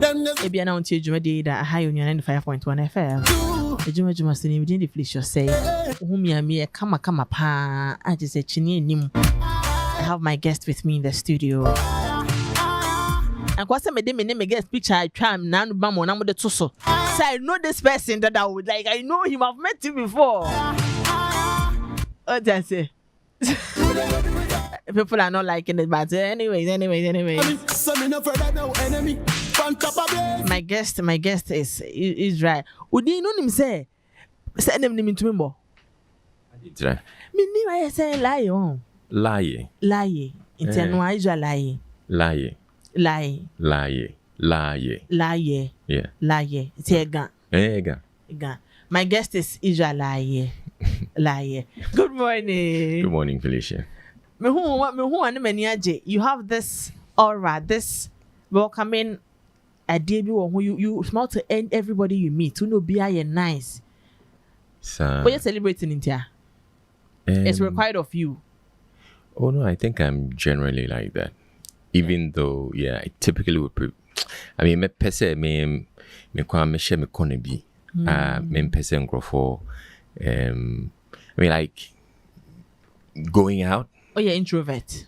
Ebi na unti Adwuma dey da high on 95.1 FM. Adwuma Adwuma sini within the Felicia Osei. Uhumi me kama pa. I just say chini nim. I have my guest with me in the studio. And kwase me dey me guest picture I try na no ba mo na mo de to so. Say I know this person that I would like. I know him. I've met him before. What did I say? People are not liking it, but anyways. My guest is Israel. Udi no nim say them nim to me bo. Israel. Me ni I say lie on. Lie. It's Onua Israel Laryea. Lie. Yeah. Laryea. It's Ega. My guest is Israel Laryea. Good morning. Good morning, Felicia. Me who you have this aura, this welcoming idea who you smile to end everybody you meet. You know, be nice. So, but you're celebrating in here. It's required of you. Oh no, I think I'm generally like that. Even though, yeah, I typically would. I mean, me pese me kwa me share me kone bi. Me pese ngrofo. I mean, like going out. Oh, you're introvert.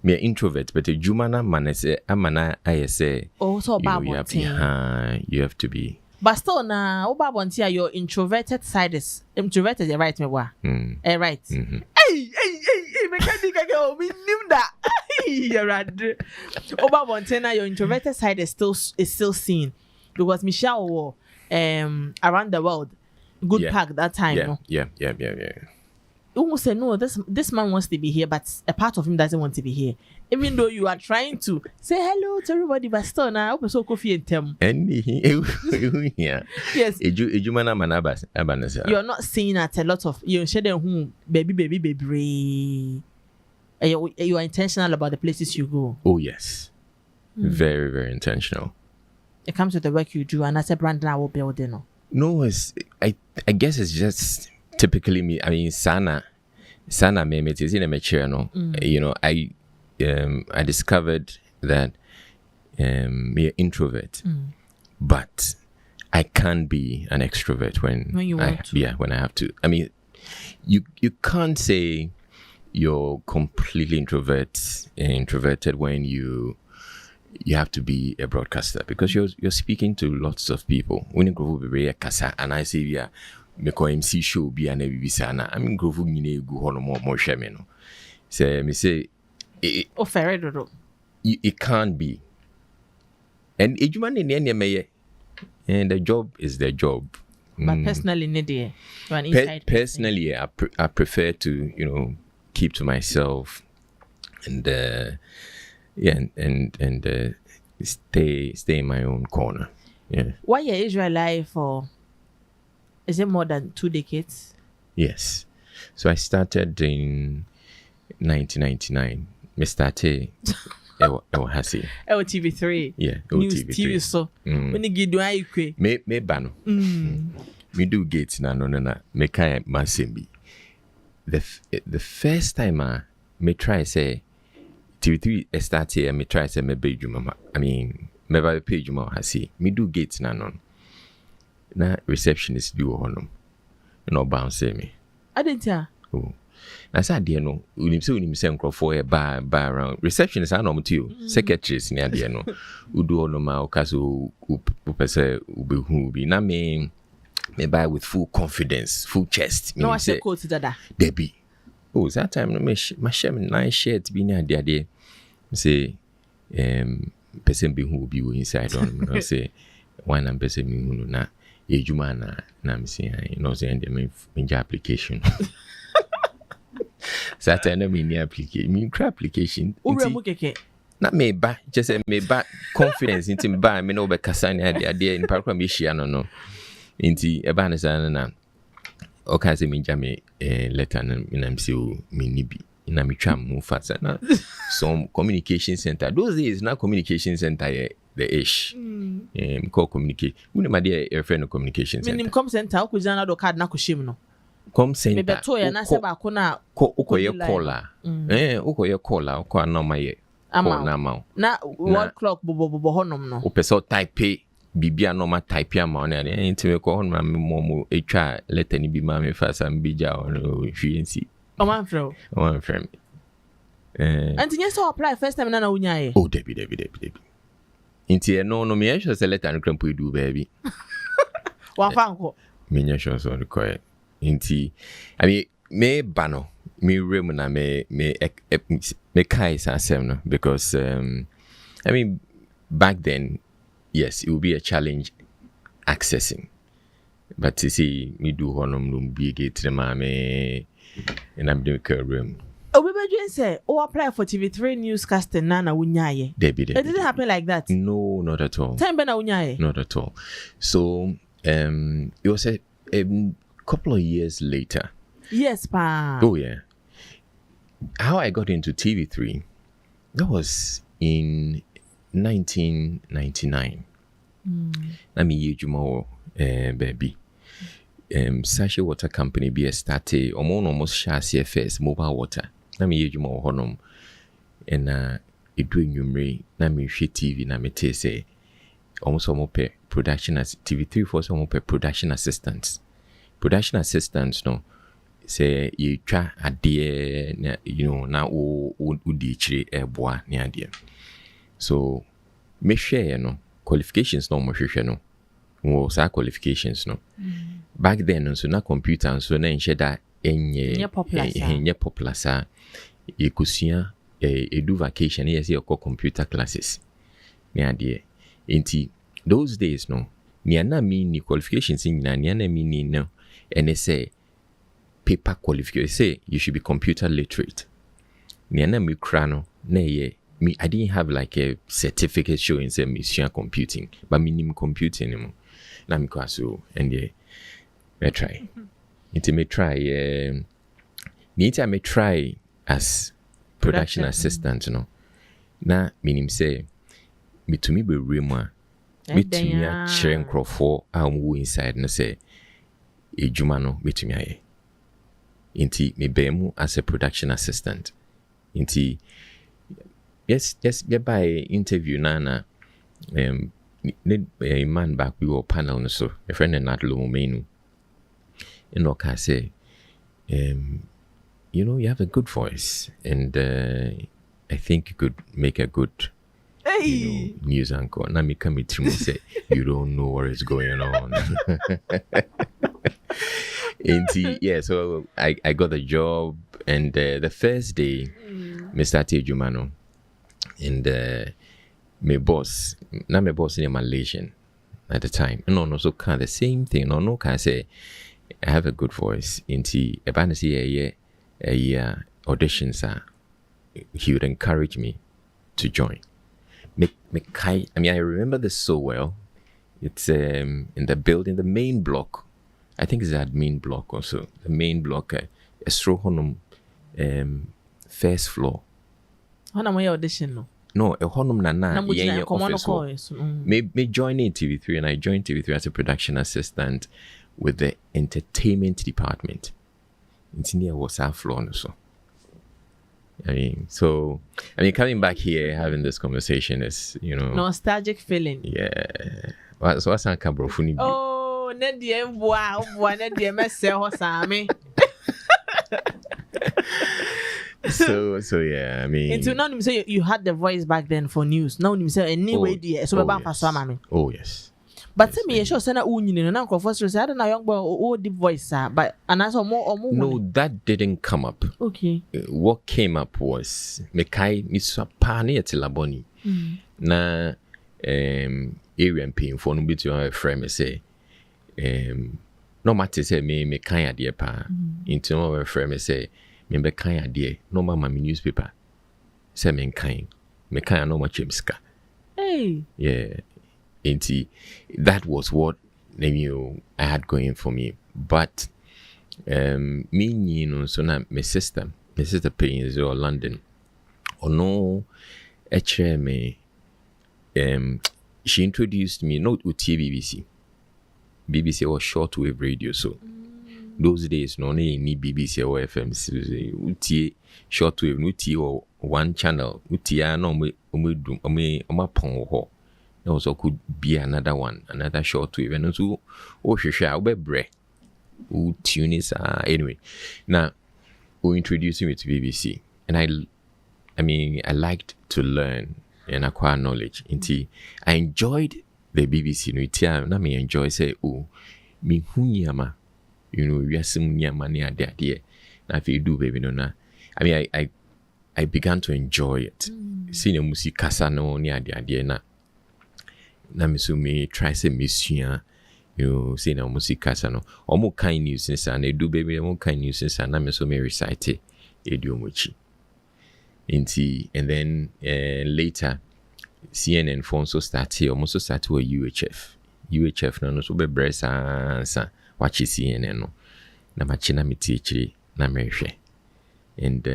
Me introvert, but a jumana manese amana I say. Oh, so bad. You have to be. But still, now, your introverted side is introverted. Right, me wa. Right. Hey, mechanic, I we knew that. You're right. Your introverted side is still seen because Michelle wore around the world. Good pack that time. Yeah. You almost say no. This man wants to be here, but a part of him doesn't want to be here. Even though you are trying to say hello to everybody, but still now open so coffee and them. Yeah. Yes. You're not seeing at a lot of you share them who baby. You are intentional about the places you go. Oh yes, very, very intentional. It comes with the work you do, and that's a brand now will build. No, I guess it's just typically me. I mean, sana me it is in a mature no. You know, I discovered that me an introvert, but I can be an extrovert when you want to. Yeah, when I have to. I mean, you can't say you're completely introverted when you have to be a broadcaster because you're speaking to lots of people. When you go over kasa and I say yeah, me ko MC show be an ebisana. I mean go for nyine go hono more shame no. Say me say it can't be. And Adwuma ne meye. And the job is the job. But personally, personally, I prefer to, keep to myself and stay in my own corner. Yeah. Why are Israel Laryea for? Is it more than 2 decades? Yes. So I started in 1999. Me started. TV3. Yeah, News TV3. So when you do I me bano. Me do gates na me kai masembi. The first time me try say TV3 started me try say me be Adwuma. I mean me ba page Adwuma ha see. Me do gates na receptionist do honom. No bounce me. I didn't tell. Oh. Na sa de no unim se nkrofo e ba around receptionist na no to secretaries ni ade no udu ono ma okaso upese ubehu bi na me buy with full confidence, full chest. No, I say quote that. Debbie. Oh, that time no my share nice shirt be na ade. Say person be who be inside on no say one and person me who na Adwuma na me say say me application. Saturday me application. Me application. Not me ba just say me ba confidence into me ba me no be kasa ni ade in park me share no. Inti eba na sana na okay say me jame letter na me say me nibi na me twa mu fast na some communication center those days na communication center the ish call communicate we no ma dey your friend communication center me com center ko jana do card na ko shim no com center me beto ya na se ba ko na ukoye caller ukoye caller uko na ma ye Amount. Na what clock bobo honom no. Opeso type bibia no ma type amount na ntime ko honom mo etwa letter ni bi ma me fa sam bija on hwiensi. O man fro. And you so apply first time na unyaye. Oh Debbie. Inti no me sure say letter no krampo do baby. Wa fanko. Me sure so no ko. Inti I mean me bano me room na me kai asem no because I mean back then yes it would be a challenge accessing, but you see me do honum room big it me and I'm doing a room. Oh, we say, apply for TV3 newscasting na unyaye. Debbie. It didn't happen like that. No, not at all. Time na unyaye. Not at all. So it was a couple of years later. Yes, pa. Oh yeah. How I got into TV3, that was in 1999. Na me Adwuma baby. Sachet water company be a started almost share CFS mobile water. Na me Adwuma honom. And it do numere na me hwe TV na me te say almost pay production as TV3 for some pay production assistants. Production assistants no say you try adie you know na wo di chire eboa ne adie. So me share no qualifications no mo hwehwe no. Wo sa qualifications no. Back then so na computer so na nhye da enye popular sa ekusia edu vacation yes your computer classes ne adie. Enti those days no ni na ni qualifications ni na mi no and they say paper qualification say you should be computer literate. Ni na mi krano na ye me I didn't have like a certificate showing say me computing but minimum computing no na mi kwaso and ye me try it me try me try as production assistant no na minim say me to me be rema me to me a chere nkrofo a mo inside no say Adwuma no me to me aye inti me be mu as a production assistant inti yes by interview na a man back we were panel no so a friend and not low menu and okay say you know you have a good voice and I think you could make a good news anchor. Now me come to me say you don't know what is going on. Yeah, so I got the job and the first day me started Adwuma no and my boss in Malaysian at the time no so kind of the same thing no can say I have a good voice into a band a year auditions he would encourage me to join. I mean, I remember this so well. It's in the building, the main block. I think it's the admin block also. The main block, Honum, first floor. Honum, your audition no? No, a Honum Nana, office. Me joining TV3, and I joined TV3 as a production assistant with the entertainment department. It's near was our floor also. I mean, coming back here, having this conversation is, you know, nostalgic feeling. Yeah. So what's on Cabrofuni? Oh, Nadia, wow, Nadia, myself, Sammy. So yeah, I mean, into now you say you had the voice back then for news. Now you say anyway, dear, so about for some. Oh yes. But tell me, sure, Sana Union, and Uncle Foster said, I don't know, young boy, or deep voice, but and I saw more or more. No, that didn't come up. Okay. What came up was Mekai Misapani at Laboni. Na area and paying for no bit to our friend say, no matter say me kind idea pa into our friend say, me kind idea, no mamma newspaper. Say me kind no much imska. Hey. Yeah. That was what I had going for me. But me, you know, so now my sister paying is all London. Or no, actually, me, she introduced me not to BBC. BBC was shortwave radio, so those days no ni BBC or FM utie shortwave utie or one channel utie no omapon ho. There also could be another one, another shortwave, and also share bre tune is anyway. Now we introduced me to BBC, and I mean I liked to learn and acquire knowledge. I enjoyed the BBC. No, I enjoy say me hunyama, we are some nyama near the idea. Now if you do baby no na, I mean I began to enjoy it. Seeing a music kasa no near the idea na me so me try say mission. Say na music kasa no omo kind news since and do baby omo kind news since and na me so me recite ediomochi. And then later CNN phone so started almost started with UHF no so be breast answer watch CNN no na machina me teachiri na mehwe. And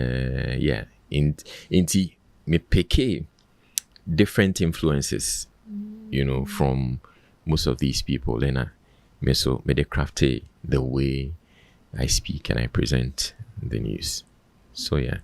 yeah inti me pick different influences from most of these people. Then me de craft the way I speak and I present the news. So yeah.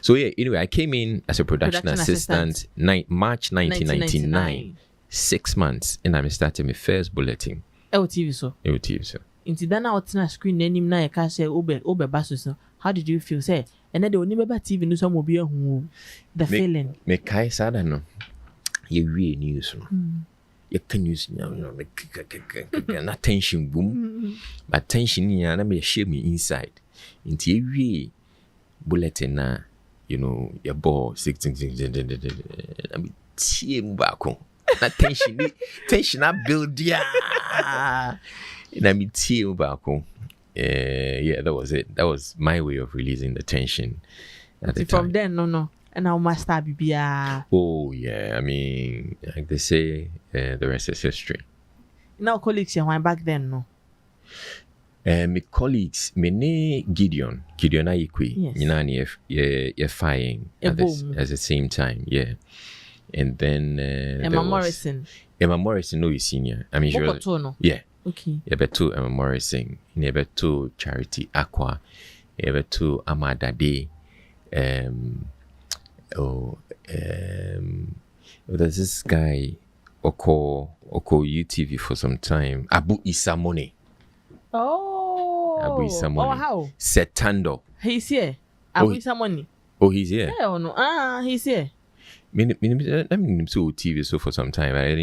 Anyway, I came in as a production assistant. March 1999. 6 months, and I started my first bulletin. TV so. Inti dana otina screen nanim na yeka say obe baso so. How did you feel? Say, and then the only TV news some be the feeling. Me kai sada no. You read news. You can use attention boom. But tension ya na me share me inside. Inti you read bulletin na your ball 16 I mean team back na tension I build ya na me team back yeah, that was it. That was my way of releasing the tension at the from time. then no and now master bibia. Oh yeah, I mean like they say the rest is history. Now colleagues you went back then no. My colleagues, me Gideon Ayikwe, you're firing at the same time, yeah. And then Emma Morrison, no, is senior. I mean, yeah. Okay. Ebetu Emma Morrison, Ebetu Charity Aqua, Ebetu Amadade, there's this guy Oko UTV for some time, Abu Isamone. Oh, how? Setando. He's here. Abu Isamone. Oh, he's here. Yeah, no. He's here. I mean, so TV so for some time. I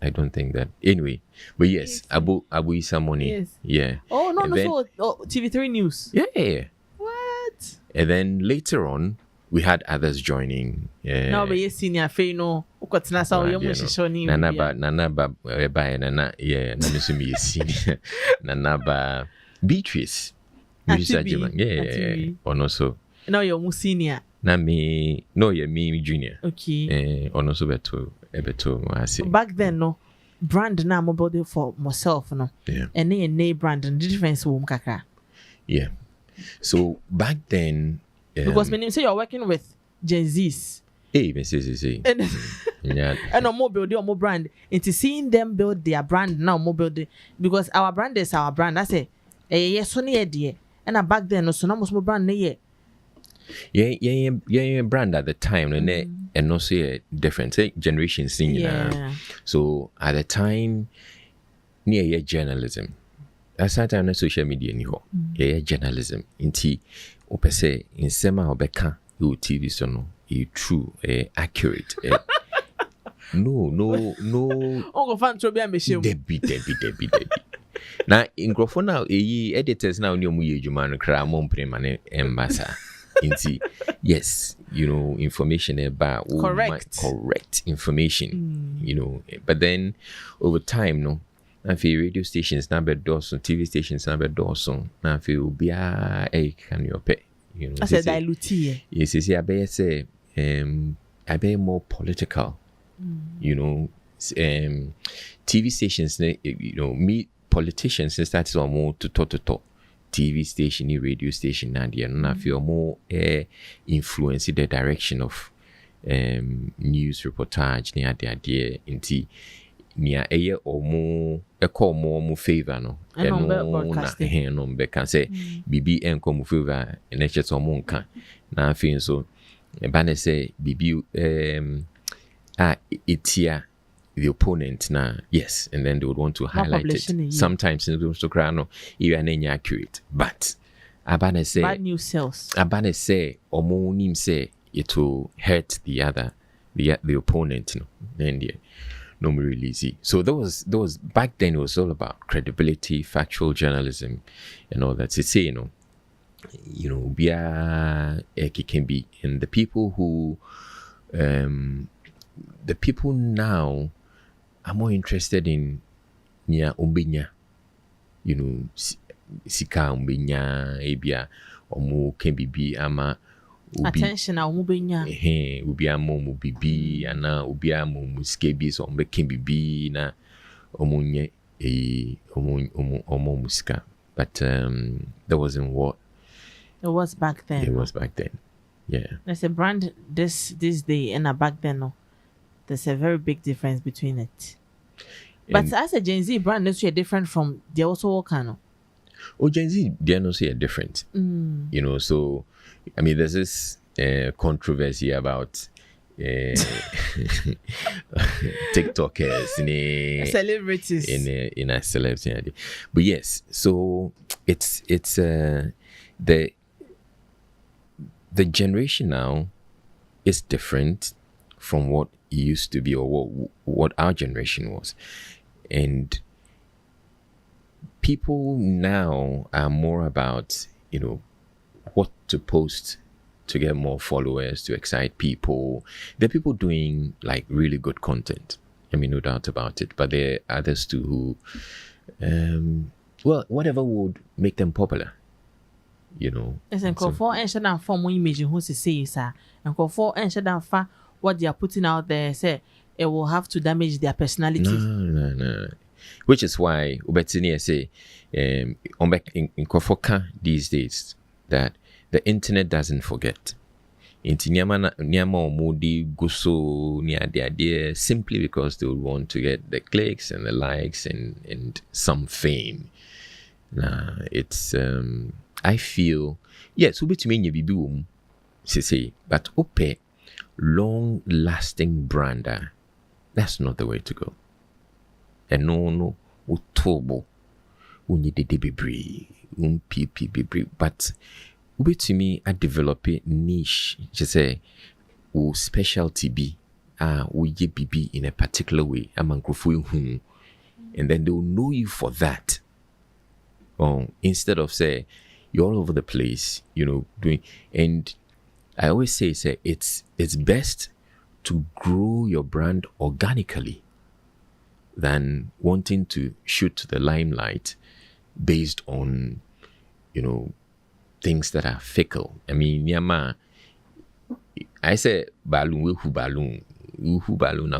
don't think that. Anyway, but yes, Abu Isamone. Yes. Yeah. Oh no, then, so TV3 News. Yeah. What? And then later on, we had others joining. No, but yes, senior Feno. Nanaba Beatrice. Yeah. And also. Now you're more senior. Na me, no, you're me junior. Okay. And also beto. Back then, no brand na mobile for myself, no. Yeah. And then brand and the difference wom kaka. Yeah. So back then, because when you say you're working with Gen Zs. Hey, Mrs. Yeah. And more build your more brand. Into seeing them build their brand now, more build because our brand is our brand. I say, yes, so near dear. And back then, so now more brand near. Yeah, brand at the time, and also different generations thing. Yeah. So at the time, near journalism. That's that time, social media anymore. Yeah, journalism. Inti, opese in sema obeka you TV so no. True, accurate. No. Uncle fan to be a machine. Debbie. Now, in Grofona, editors now new Mujuman Cramon Premane Embassa. Yes, information about correct information, But then over time, no, I feel radio stations number Dawson, TV stations number Dawson, I feel be a can you pay. I said dilute. Yes, I be more political. TV stations, meet politicians and start more to talk. TV station, radio station, and I feel more influence in the direction of news reportage. The idea nia eye omo omo favor no no be can say bibi enko mu favor na che so mo nka na afin so e ba ne say bibi itia the opponent na yes, and then they would want to highlight it. Sometimes in the crano you are accurate, but abane say bad news sells. Abane say omo nim say it will hurt the opponent, no, and no really easy. So those back then it was all about credibility, factual journalism, and all that. To say, you know, it can be, and the people who, the people now are more interested in nia umbinya, you know, sika umbinya, ebia omu can be ama. Attention na umubenya ubi amo mu bibi ana ubi amo mu skebi so mbe ken bibi na omunye omo musika, but that wasn't what it was back then. It was back then. Yeah, there's a brand this day and back then, no, there's a very big difference between it. But as a Gen Z brand, that's different from the also kind. Oh, Gen Z, they're not so different. You know, so I mean, there's this controversy about TikTokers celebrities in a celebrity. But yes, so it's the generation now is different from what it used to be or what our generation was, and people now are more about, you know, what to post to get more followers, to excite people. There are people doing like really good content. I mean, no doubt about it. But there are others too who, well, whatever would make them popular, you know. Yes, and for and form one image who say sir, and for and what they are putting out there, say it will have to damage their personality. No. Which is why Ubetini say in Kofoka these days that the internet doesn't forget. Inti nyama omodi guso ni ade simply because they want to get the clicks and the likes and some fame. Nah, it's I feel yes, ubetumi nye bibi say, but ope long lasting brander, that's not the way to go. And no utobo unye de bebre pipi bebre, but to me, I develop a niche, just say, specialty be, we be in a particular way, and then they'll know you for that. Instead of say, you're all over the place, you know, doing, and I always say, it's best to grow your brand organically than wanting to shoot to the limelight based on, you know, things that are fickle. I mean, Yama, I say balloon, who balloon,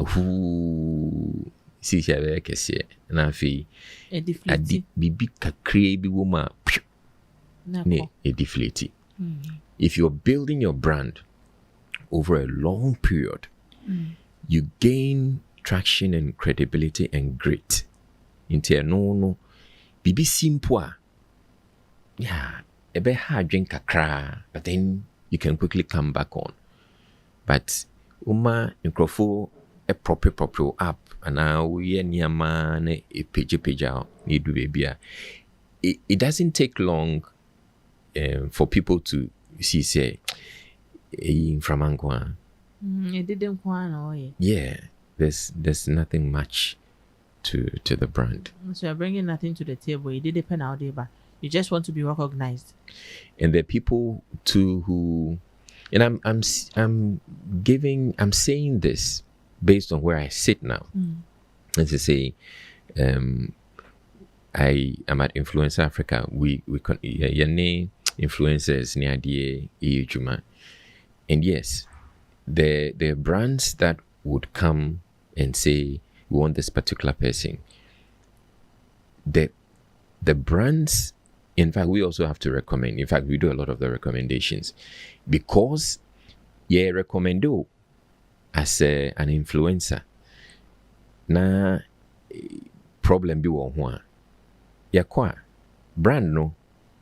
who see here, and I feel a bibi kakre bi woma ne a deflate. If you're building your brand over a long period, you gain traction and credibility and grit. Into no bibi simple. Yeah. A bit hard drink a cry, but then you can quickly come back on. But microphone a proper app, and now we near man a page out need to be. It doesn't take long for people to see say from Angwa. It didn't want. Yeah, there's nothing much to the brand. So you're bringing nothing to the table. It did depend out there, but you just want to be recognized. And there are people too who, and I'm saying this based on where I sit now. As I say, I am at Influencer Africa. We influencers near the Adwuma. And yes, there are brands that would come and say we want this particular person. The brands, in fact, we also have to recommend. In fact, we do a lot of the recommendations because recommend as an influencer. Now, problem bi wɔ ho a yakɔ a brand no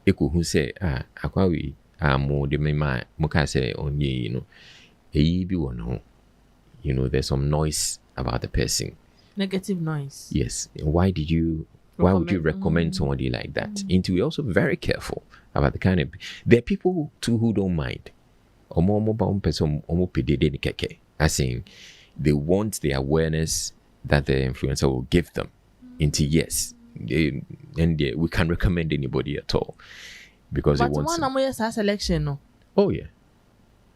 ekuhu sɛ akwa we mo de me ma mo ka sɛ onye no eyi bi wɔ no ho. There's some noise about the person. Negative noise. Yes. Why would you recommend somebody like that? And we're also very careful about the kind of. There are people too who don't mind. As in, they want the awareness that the influencer will give them. Into yes, we can't recommend anybody at all because but they want. But one selection, no. Oh yeah.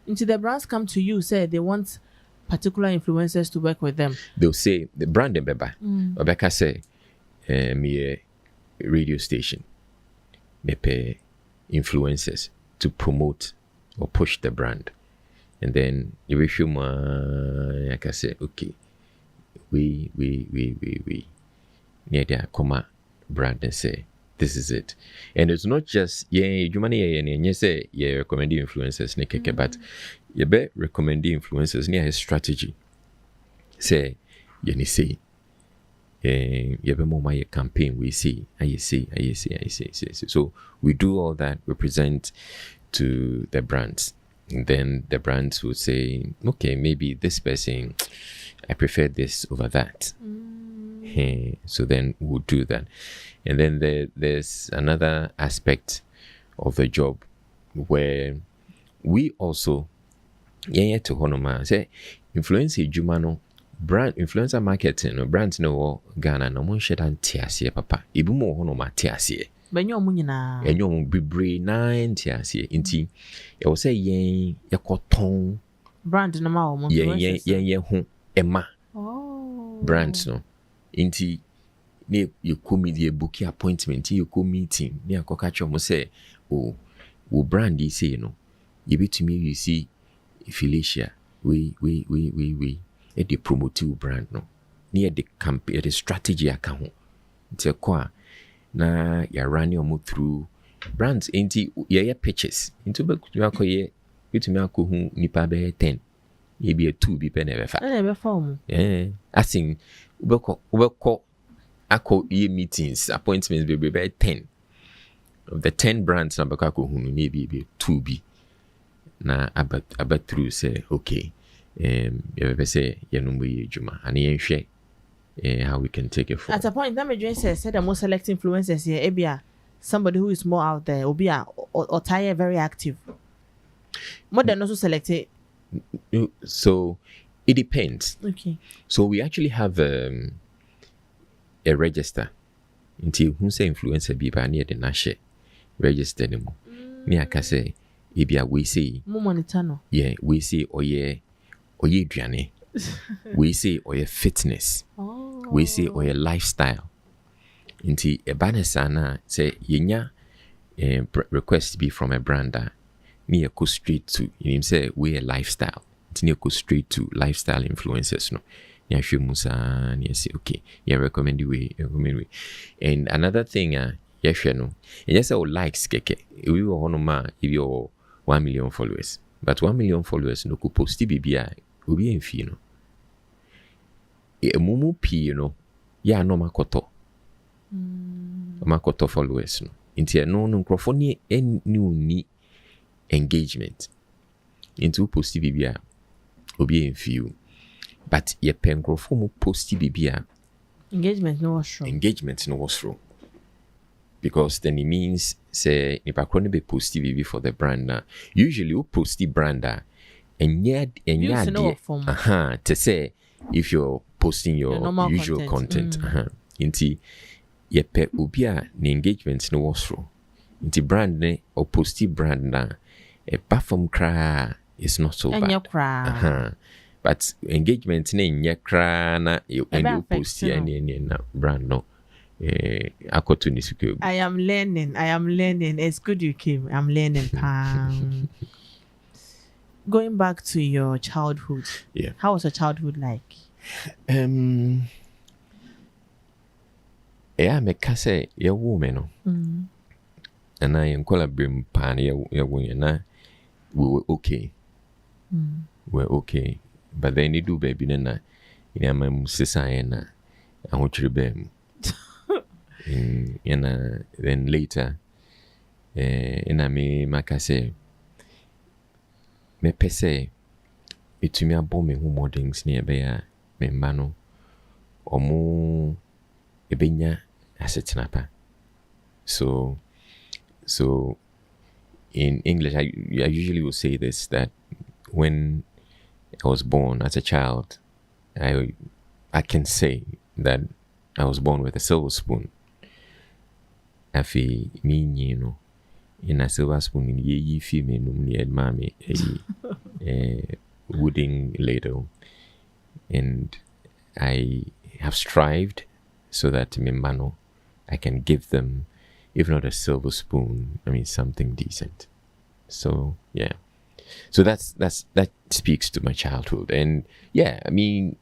Into the brands come to you, say they want particular influencers to work with them. They'll say the brand and beba. Rebecca say, me radio station, me pay influencers to promote or push the brand, and then you wish you I can say okay, we near there come brand and say this is it, and it's not just you money and say recommending influencers but you be recommending influencers near his strategy. Say you say you be more my campaign we see I see. So we do all that, we present to the brands, and then the brands will say okay, maybe this person I prefer this over that. So then we'll do that. And then there's another aspect of the job where we also to honoma say influencer marketing no brands no Ghana no mon shedan tiasie papa ebi mo honoma tiasie banyo mu nyina enyo bebre 9 tiasie inti e wo say yen yakoton brand no ma wo mo yen ho ema oh brands no inti ne you come the book appointment you come meeting ne akoka chomo say wo brand yi say no you betumi you see Felicia we e dey promote your brand no near the campaign the strategy aka ho nti kwa na ya run your through brands inti ye pitches into be akoye betumi akohu nipa be 10 ye be 2 bi pe na be fa na be form asing ubeko ako ye meetings appointments be 10 of the 10 brands na be akohu no ne be 2 bi na about through say okay you say Adwuma and share how we can take it forward. At a point, that me said the most select influencers here, Ebia, somebody who is more out there, Obia or Taya very active. More than also selected. So it depends. Okay. So we actually have a register. Until who say influencer be by near the Nashe register them. Near Kase, Ebia we see. Monetano. Yeah, we see oye aduane. We say oye fitness. We say oye lifestyle. Inti ebane sana say yenya request be from a brander. Me go straight to him say we a lifestyle. Inti go straight to lifestyle influencers no. Ya show musa ni say okay. Ya recommend we. And another thing ya share no. You say likes keke. We will honoma if you 1 million followers. But 1 million followers no could post bibia obi enfi no. Mumu pi no ya no makoto. Makoto followers no. Inti no nkrofo ni eni engagement. Into post bibia obi enfi. But ye pen nkrofo mu post bibia engagement no was wrong. Because then it means say if I can't be posty BB for the brand now. Usually you posty brander and yet to say if you're posting your usual content. Inti yepe ubia ni engagement no was wrong. Inti brand ne or posty brand na a platform cry is not so bad. But engagement ne nyakra na you posty any brand no. I am learning. It's good you came. I'm learning. Going back to your childhood. Yeah. How was your childhood like? Yeah, me kase ya woman no. And I am brim pan ya woman we were okay. We're okay. But then you do baby na ina mam sisa na I want you to bem. And then later, in a me makase, me pese, it me a bomb who more things near bear, me mano, or more ebenya asetinapa. So in English, I usually will say this, that when I was born as a child, I can say that I was born with a silver spoon. Afi me no in a silver spoon in ye female near mommy a wooden ladle, and I have strived so that Mimbano I can give them, if not a silver spoon, I mean something decent. So yeah. So that speaks to my childhood. And yeah, I mean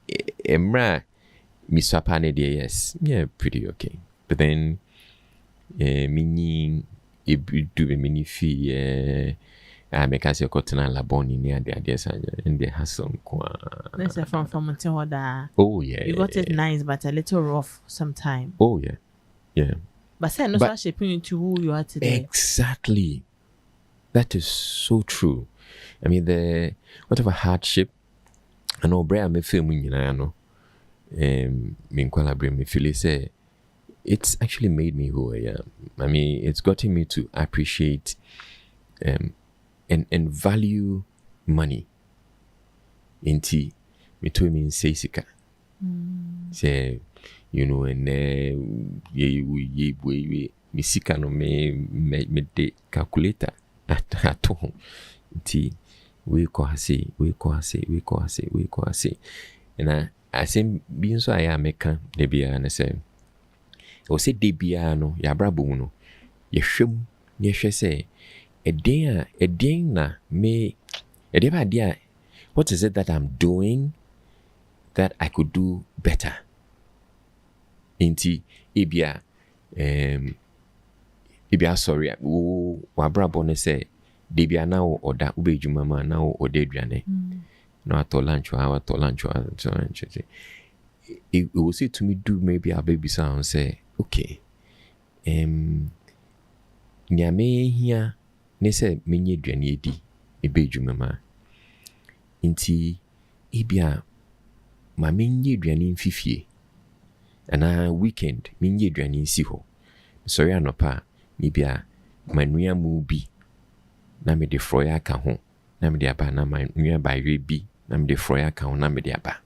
Emra Misapane yes, yeah, pretty okay. But then meaning it do a mini fee I make us a cotton and laboni near the ideas and they have some That's a from Montehoda. Oh yeah. You got it nice but a little rough sometime. Oh yeah. Yeah. But say no so shaping into who you are today. Exactly. That is so true. I mean whatever hardship I know Brea me feel me know. Me bring me feel say it's actually made me who I am. I mean it's gotten me to appreciate and value money. Inti me to mean say sika. Say you know and ye me sika no me de calculator at home. Inti we ko hase and I say being so I am meka de bia na say o say de bia no ya brabo no ye hwem ye hwe say edin na me idea what is it that I'm doing that I could do better inti ebia sorry wa brabo no say de bia na oda ubejuma ma na ode aduane no at lunch it will say to me do maybe a baby sound say okay nyame hia ne say menye aduane edi ebejuma ma inti ebia ma menye aduane mfifie ana weekend menye aduane nsi ho sorry anopa ni bia manua mu bi na me de froya ka ho na me de aba na manua ba bi na me de froya ka ho na me de aba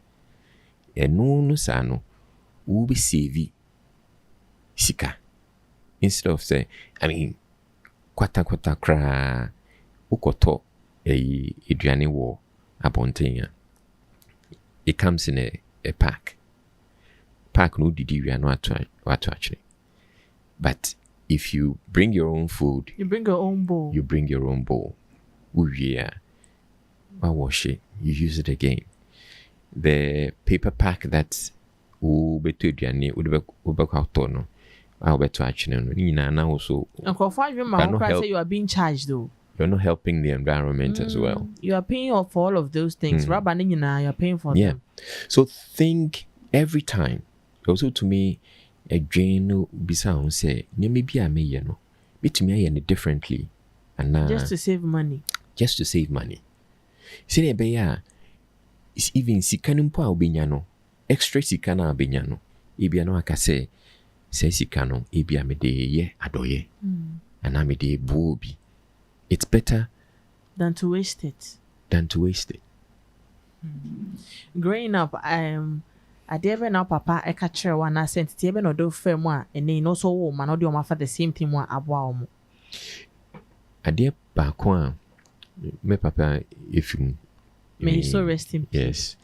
no sa no wo be save sika instead of say I mean kwata kra ukoto aduane wo abonten it comes in a pack no didi we are not to actually. But if you bring your own food, you bring your own bowl. Yeah, wash it, you use it again. The paper pack that's beto aduane ubekwa tono beto actually no also and for 5 years you are being charged though. You're not helping the environment as well. You are paying for all of those things. Rabba you're paying for them. So think every time. Also to me, a drain bisa say, maybe I may bit me differently. And just to save money. See it's even sikanumpo obinyano. Extra sikana obinyano. Ibiano akase say sikano ibia me de ye adoye. And I me de bobi. It's better than to waste it. Growing up, I did now papa I catch one I sent table no do firm one and then also woman or do my the same thing one aboa. I did back one me papa if you may you so rest in peace. Yes.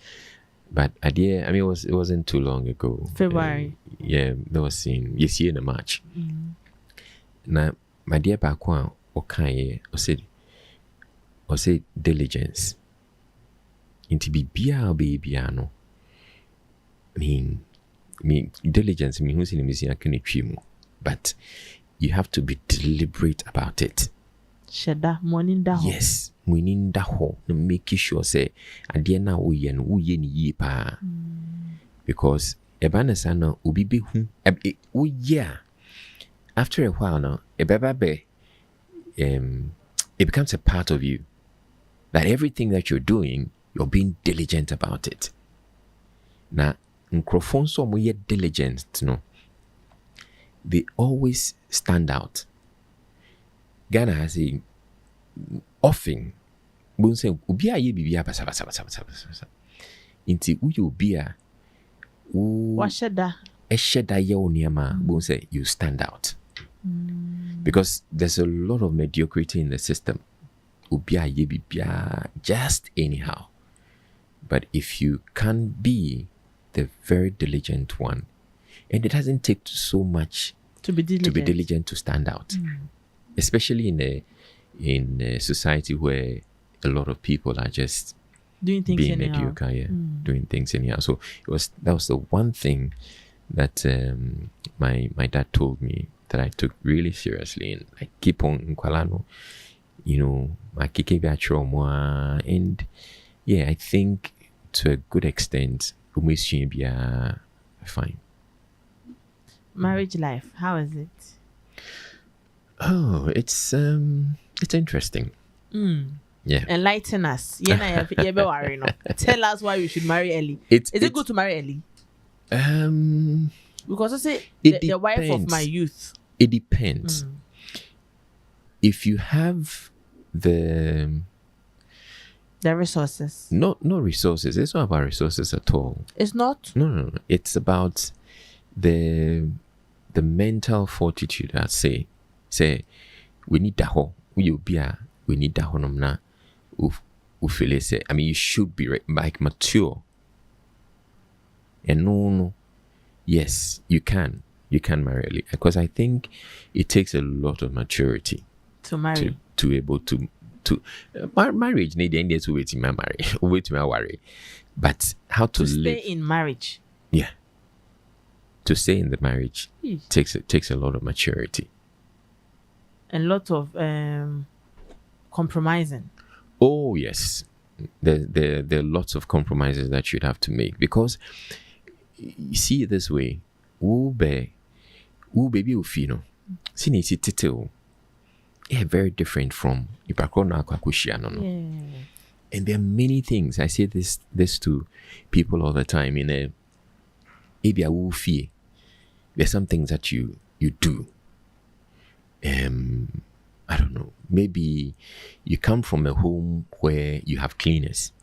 But I mean it wasn't too long ago. February. That was in year in March. Now my dear back one okay or say diligence into be no I mean diligence who's in the but you have to be deliberate about it. Sheda morning da ho. Yes, morning da ho. Make sure say adie na wo ye ni ye pa. Because ebana sana obi be hu oh yeah, after a while now it becomes a part of you, that everything that you're doing, you're being diligent about it. Now microphone so mo diligent, they always stand out. Ghana has a often bon say obi a ye bibia basa inti uyo obi a washeda ye oniema bon say you stand out. Because there's a lot of mediocrity in the system. Obi a ye bibia just anyhow. But if you can be the very diligent one, and it doesn't take so much to be diligent to stand out, especially in a society where a lot of people are just doing things being anyhow. mediocre, doing things anyhow. So that was the one thing that my dad told me that I took really seriously, and I keep on in Kwalano, I kick and yeah, I think to a good extent, fine. Marriage life, how is it? Oh, it's interesting. Yeah. Enlighten us. Tell us why we should marry early. Is it good to marry early? Because I say the wife of my youth. It depends. If you have the resources. No resources. It's not about resources at all. It's not? No. It's about the mental fortitude. I'd say we need that whole. We need that whole na. I mean, you should be like mature. And no, yes, you can marry early, because I think it takes a lot of maturity to marry, to able to marriage need any to wait to marry, but how to live stay in marriage. Yeah, to stay in the marriage takes a lot of maturity, a lot of compromising. Oh yes, there are lots of compromises that you'd have to make, because you see it this way. Baby ufino sini si tete very different from ipakona kwakushia no. And there are many things. I say this to people all the time. In a ebia ufie, there's some things that you do. I don't know, maybe you come from a home where you have cleaners.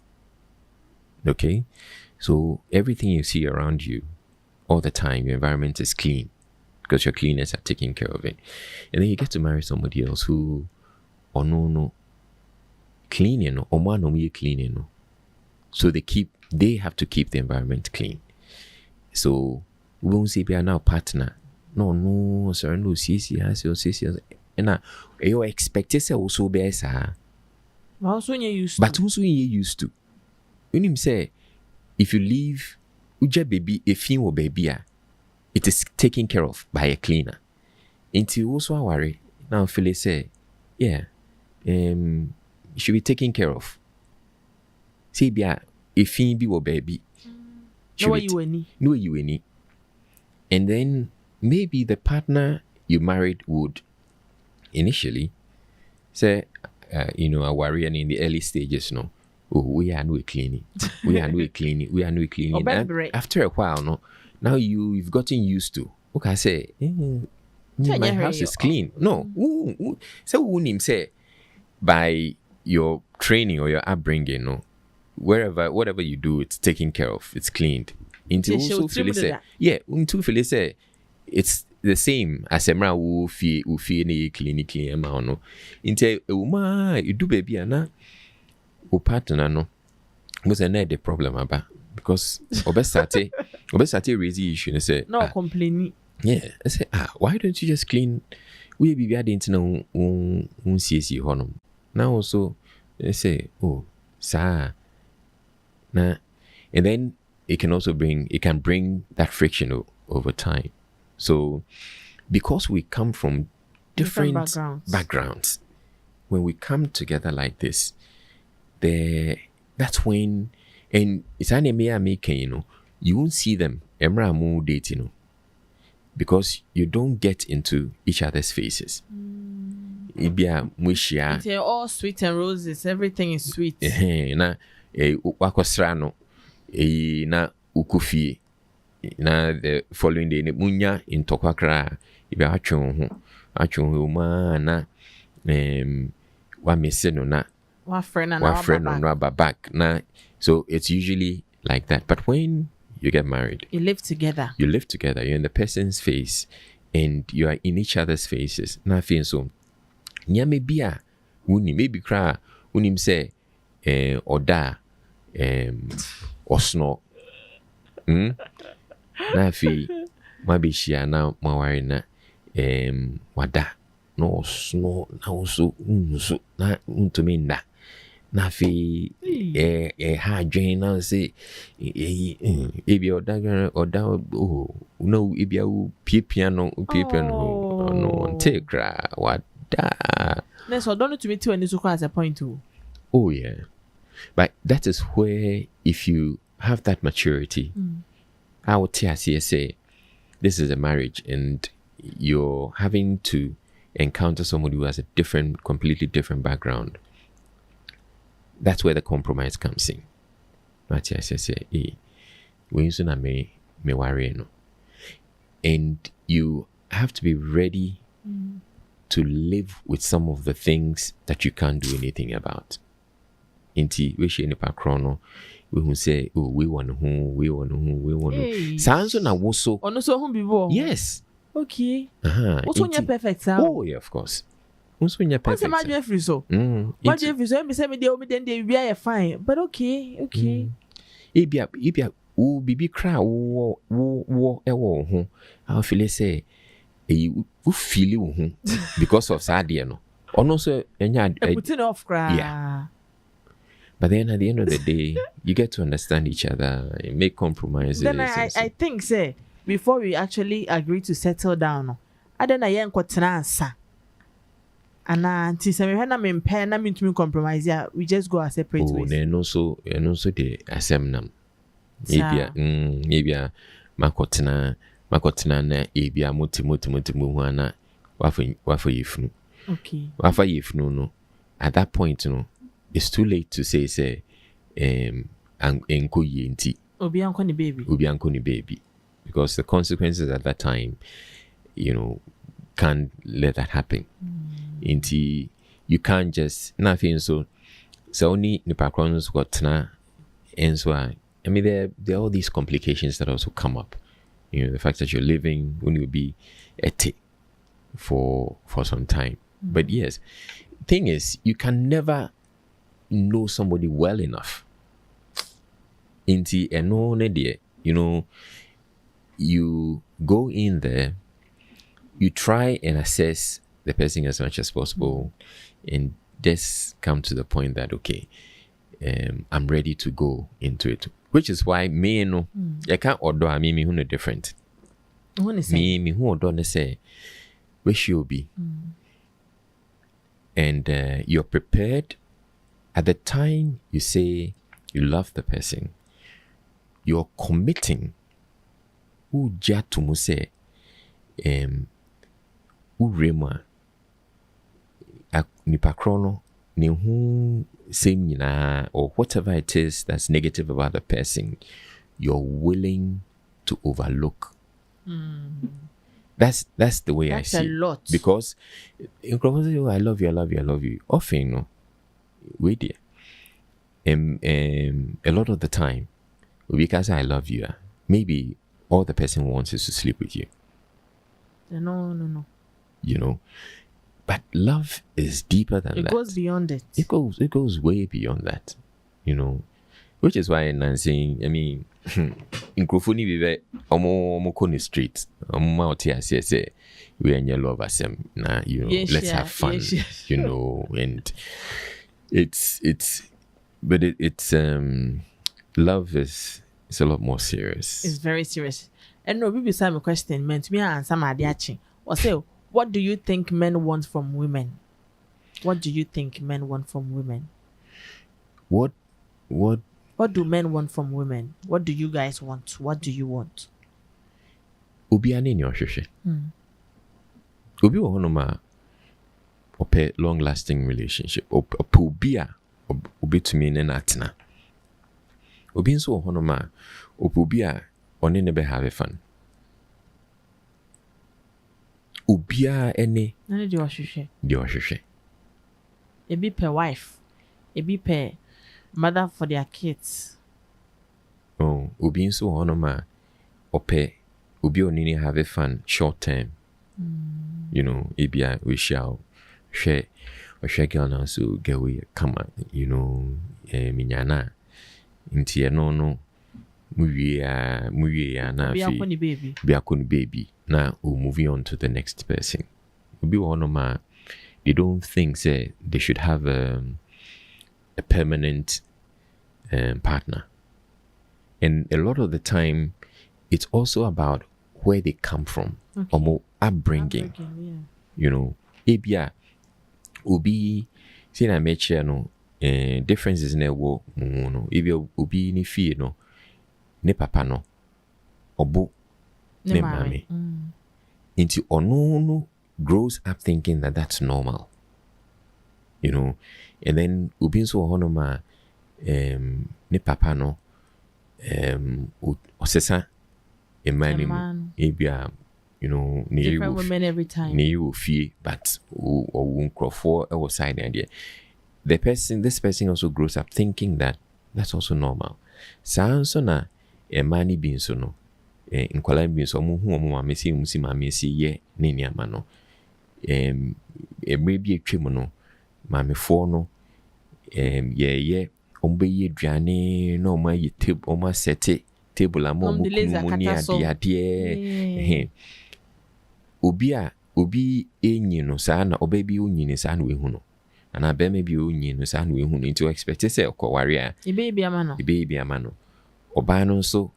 Okay? So everything you see around you all the time, your environment is clean because your cleaners are taking care of it. And then you get to marry somebody else who no cleaning or cleaning. So they have to keep the environment clean. So we won't say we are now partner. No, sir, no, CC. And your expectation also be sa. But also you used to. When him say, if you leave uja baby a female baby, it is taken care of by a cleaner. Until also worry. Now Felicia say, yeah, it should be taken care of. Say be a female baby. No you any. And then maybe the partner you married would initially say, a warrior in the early stages, no. Oh, we are no cleaning. We are no cleaning. After a while, no. Now you've gotten used to. Okay, I say, my house is clean. No. So wouldn't say by your training or your upbringing, no. Whatever you do, it's taken care of. It's cleaned. Into also Felicia. Yeah, into Felicia, it's the same as a man who feel any clinically amount. No. Into a woman, you do baby ana. O partner no was a net the problem about, because obesity raise issue and say no complaining. Yeah, I say why don't you just clean? We be didn't know CC honum. Now also they say sir nah, and then it can bring that friction over time. So because we come from different backgrounds, when we come together like this, that's when, and it's an making, you won't see them emra mu dating no, because you don't get into each other's faces. Ibia mushia. It's all sweet and roses. Everything is sweet. Na wakosra no na ukufie. Na the following day ne munya intokwa kra ibia atwon ma na wa mese no na wa friend no back na. So it's usually like that. But when you get married, you live together, you're in the person's face and you are in each other's faces. Na feel so nyame bia uni maybe cry unim say oda osno na fi mabishia na mawari na wada no osno na oso unso na untuminda na fi ha dwen na say ebi oda no ebi u piepia no no take cry what. So don't to me too and so as a point too. Oh yeah. But that is where if you have that maturity, I would say this is a marriage and you're having to encounter somebody who has a completely different background. That's where the compromise comes in. And you have to be ready to live with some of the things that you can't do anything about. Inti we she nipa krono we who say we want who sounds na woso ono so hu bibo. Yes. Okay. Also nya perfect sound. Oh yeah, of course. Also nya perfect. What's the free so? Imagine free so me say me dey we are fine. But okay. Ebia u bibi kra wo ewo ho. I feel say you feel you because of sadie no ono so enya putting off cry. Yeah. But then at the end of the day you get to understand each other and make compromises. Then I think say before we actually agree to settle down I don't yen kwotena ansa ana anti se me na me mpe na me ntumi compromise ya we just go our separate ways. Oh no so the asemnam maybe makotena na ebia motimu ana wafo yefunu. Okay. Wafo yefunu no at that point no it's too late to say enko yenti obi anko ni baby because the consequences at that time can't let that happen. Inti you can't just nothing so only the backgrounds got na and so I mean there are all these complications that also come up. The fact that you're living when you'll be ete for some time. But yes, thing is, you can never know somebody well enough. Inti eno nedie, you go in there, you try and assess the person as much as possible, and just come to the point that okay, I'm ready to go into it. Which is why me no, I can't order me who no different. Me who order ne say, where she'll be, and you're prepared. At the time you say you love the person, you're committing. Who jatumu say, urema, nipa krono, ni hu same nyina or whatever it is that's negative about the person, you're willing to overlook. That's the way I see it. That's a lot. Because in conversation, I love you. Often, no, wait there. A lot of the time, because I love you, maybe all the person wants is to sleep with you. No. But love is deeper than that. It goes beyond it. It goes way beyond that. Which is why I'm saying, I mean, in Krofuni vive omo koni street. Omo out here say we are in your love asem. Nah, let's have fun. And it's love is a lot more serious. It's very serious. And no, we beside my question meant me answer my diachi. Or say, what do you think men want from women? What do you think men want from women? What do men want from women? What do you guys want? What do you want? Obi ane ni ohwehwe. Obi wo hono ma ope long lasting relationship. Obi a obetumi ne na atena. Obi nso wo hono ma obi a one ne be have fun. Obi a ene na de ohwehwe. De ohwehwe. Ebi per wife, ebi per mother for their kids. Oh, obi nso wo hono ma ope obi onini have fun short term. You know, ebia we shall share girl now so get we come you know, minyana nti no muwie ya na fi be akoni baby na we moving on to the next person. Obi one ma they don't think say they should have a permanent partner, and a lot of the time it's also about where they come from, or more upbringing. Yeah. You know, ebia obi say na meche no differences na wo no ebia obi ni fie no ne papa no obo ne mami into ono grows up thinking that that's normal, you know, and then obi so hono ma ne papa no osesa man ebia, you know, different women every time. You feel, but won't crawl for our side idea. This person also grows up thinking that that's also normal. So na mani being so no in Kolan being so mu mesi mesi ye nini amano maybe a trimono mame for no ye ombe ye dwane no ma ye table oma sete table amo mu ade obi enyi no saa na oba bi onyi ne saa na we hu no ana be me bi onyi no saa na we hu no into expect say okoware a ibe ama no oba no so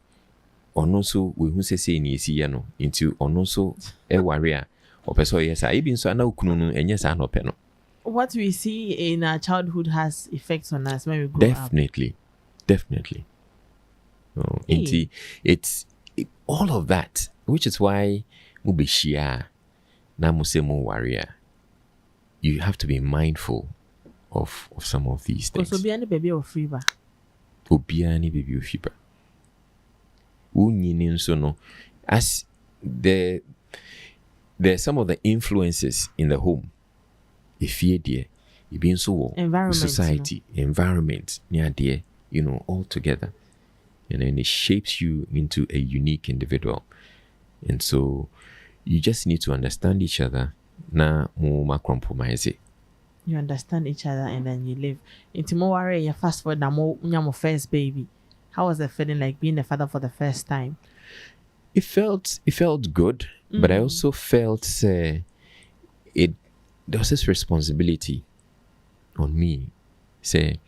ono so we hu sese ni esi ye no into ono so e ware a opeso yes a ibi nso ana okunu no enye saa na ope no. What we see in our childhood has effects on us when we grow definitely oh, it's all of that, which is why mubishia na musemo warrior, you have to be mindful of some of these things. So be baby of fever. Obiani baby of fever. Unyini so no, as there's some of the influences in the home. If you dear, you being so society, environment, near dear, you know, all together. And then it shapes you into a unique individual. And so you just need to understand each other. Na mo compromise it. You understand each other and then you live. Into more worry, you fast forward na mo first baby. How was the feeling like being a father for the first time? It felt good, but I also felt there was this responsibility on me. Say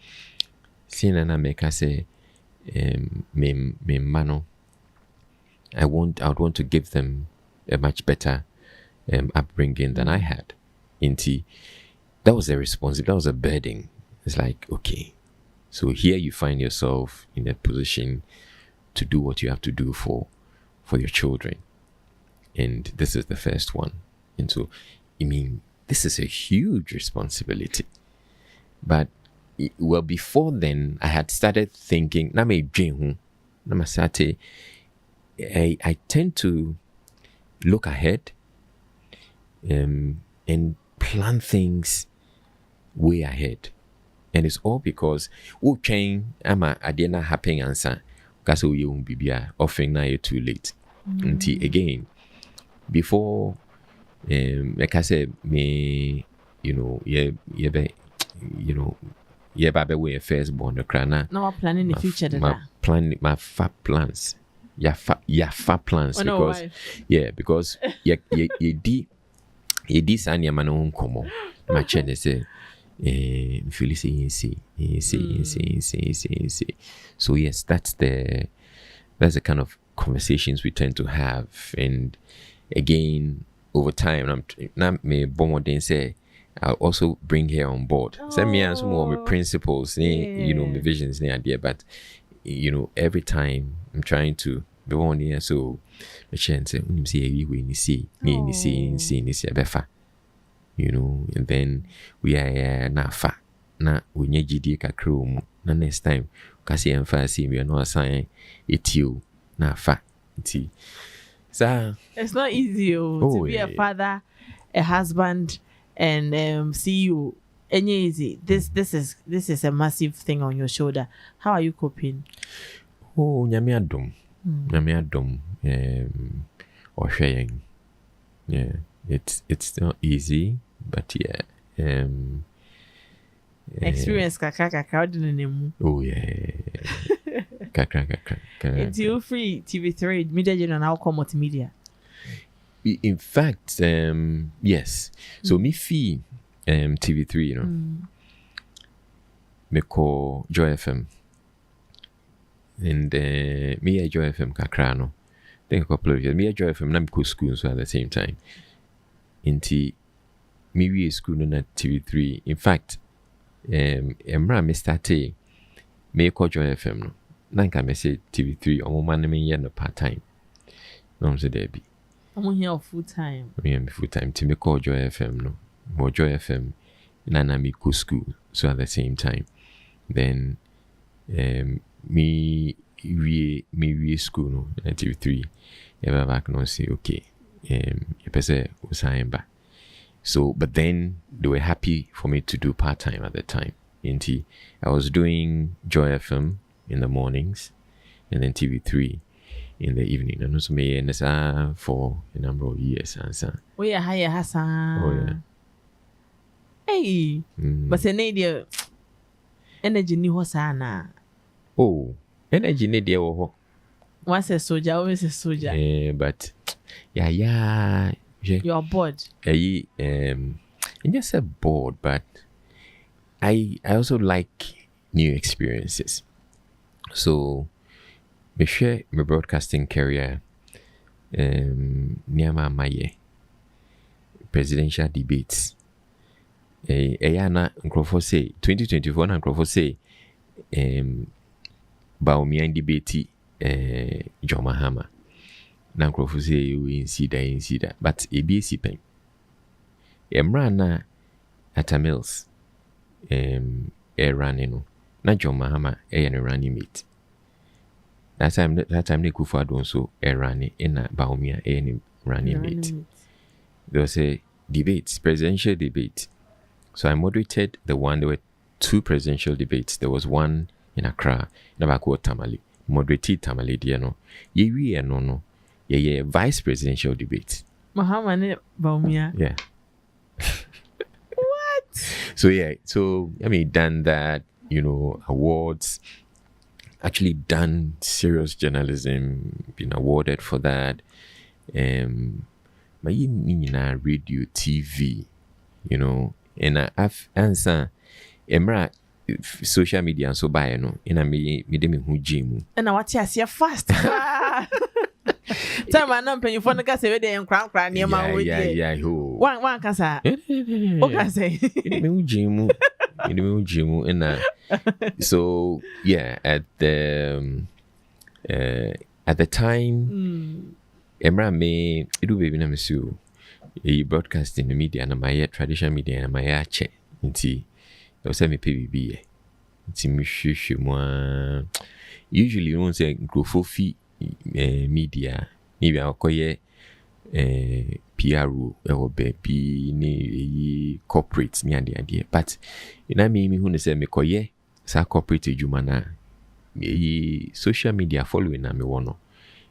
nana meka say me mano. I would want to give them a much better upbringing than I had. Inti, that was a responsibility, that was a burden. It's like, okay, so here you find yourself in a position to do what you have to do for your children. And this is the first one. And so, I mean, this is a huge responsibility. But, well, before then, I had started thinking, I tend to look ahead and plan things way ahead. And it's all because I did not happen answer because we won't be offering now you're too late. Until again, before like I said, me, you know, baby we firstborn the crana. Now I'm planning the future. My fat plans. Yeah, fat plans because because you this and your man on come. My channel say Felicia Osei. So yes, that's the kind of conversations we tend to have, and again over time, I'm not me bomb say I'll also bring her on board. Send me some more my principles, you know, my visions, idea, but you know, every time I'm trying to be one here so the chance when you see we ni see befa, you know, and then we are na fa na we nye gidi kakra mu na next time kasi emphasize we are not assign it you na fa nti so it's not easy to be a father, a husband, and see you any easy. This is a massive thing on your shoulder. How are you coping? Oh, nyame adom or sharing. Yeah, it's not easy, but yeah. Experience kakra oh yeah. kakra. It's you free TV3 media journal now call multimedia. In fact, yes. So me fee TV3, you know. Me call Joy FM. And me a Joy FM kakra no. Think a couple of years. Me a Joy FM na me go school so at the same time. Inti me we school na TV3. In fact, emra me started me call Joy FM no. Nanka me say TV3 omo man me no part time. No say there be. I'm here full time. Me full time. To me call Joy FM no. More Joy FM na me go school so at the same time. Then me school no TV3 ever back no say okay you pese usain ba. So but then they were happy for me to do part time at the time. Inti I was doing Joy FM in the mornings and then TV3 in the evening. And also me and for a number of years. Oh yeah, hi Hassan. Oh yeah. Hey, but say need energy ni ho sana. Oh, energy need there ho. Once a soldier, always a soldier. But yeah. You're bored. And just a bored, but I also like new experiences. So me share my broadcasting career Niama Maye presidential debates. Ayana Nkrofo say 2024 na Nkrofo say Baumia debate John Mahama. Na Nkrofo say you see that but ABC pen. Emrana at a mills running na John Mahama running mate. That time they go for so running in a Baumia running mate. There was a debate, presidential debate. So I moderated the one. There were two presidential debates. There was one in Accra, Nabako Tamale. Moderated Tamale, no. Ye no. Yeah, vice presidential debate. Mahama Baumia. Yeah. What? So I mean, done that, you know, awards. Actually done serious journalism, been awarded for that. My radio, TV, you know, and I've answered Emra social media and so by no, and I me who gym. And I watch you fast. Time I know paying for the gas every day and crown near my way. Yeah. One can say, what can I say? Gym. And so yeah, at the time, Emra me do baby na mesu broadcasting the media na my traditional media na my che nti o say me PBB nti me hwehwe usually you won't say growth fi media ni bi akoye PRO or baby ni corporate ni ade but ina me hu ne say me koye sa corporate adwuma na social media following na me wono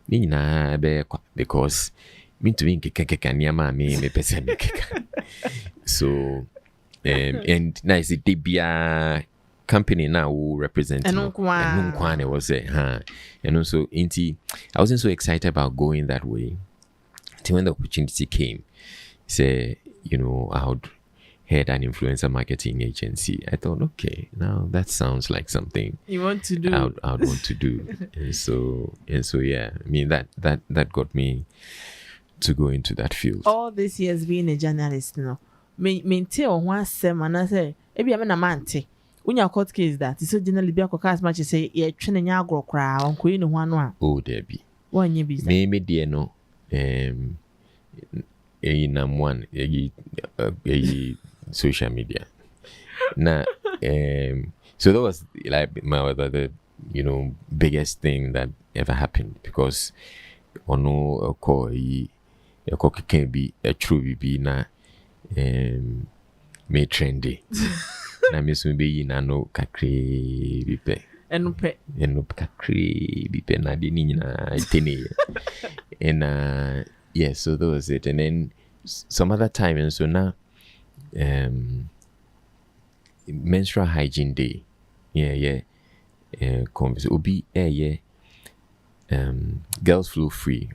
ni nyina be because me to me keka niama me pese me keka. So and nice debia company now who represent and was say and also inti I wasn't so excited about going that way. When the opportunity came, say, you know, I would head an influencer marketing agency. I thought, okay, now that sounds like something you want to do. I would want to do. and so yeah, I mean that got me to go into that field. All these years being a journalist, you know, maintain one sem and I say, maybe I'm a man. When your court case that it's so generally be as much as say, yeah, training your girl cry on Queen one. Oh, there be. One you be me dear no number one social media. Now so that was like my the biggest thing that ever happened, because Onua can be a true be na me trendy. Na me so be na no kakre bi pe. eno Kakre bi pe na de ni na tene. And yeah, so that was it. And then some other time, and so now menstrual hygiene day. Obi girls flu free.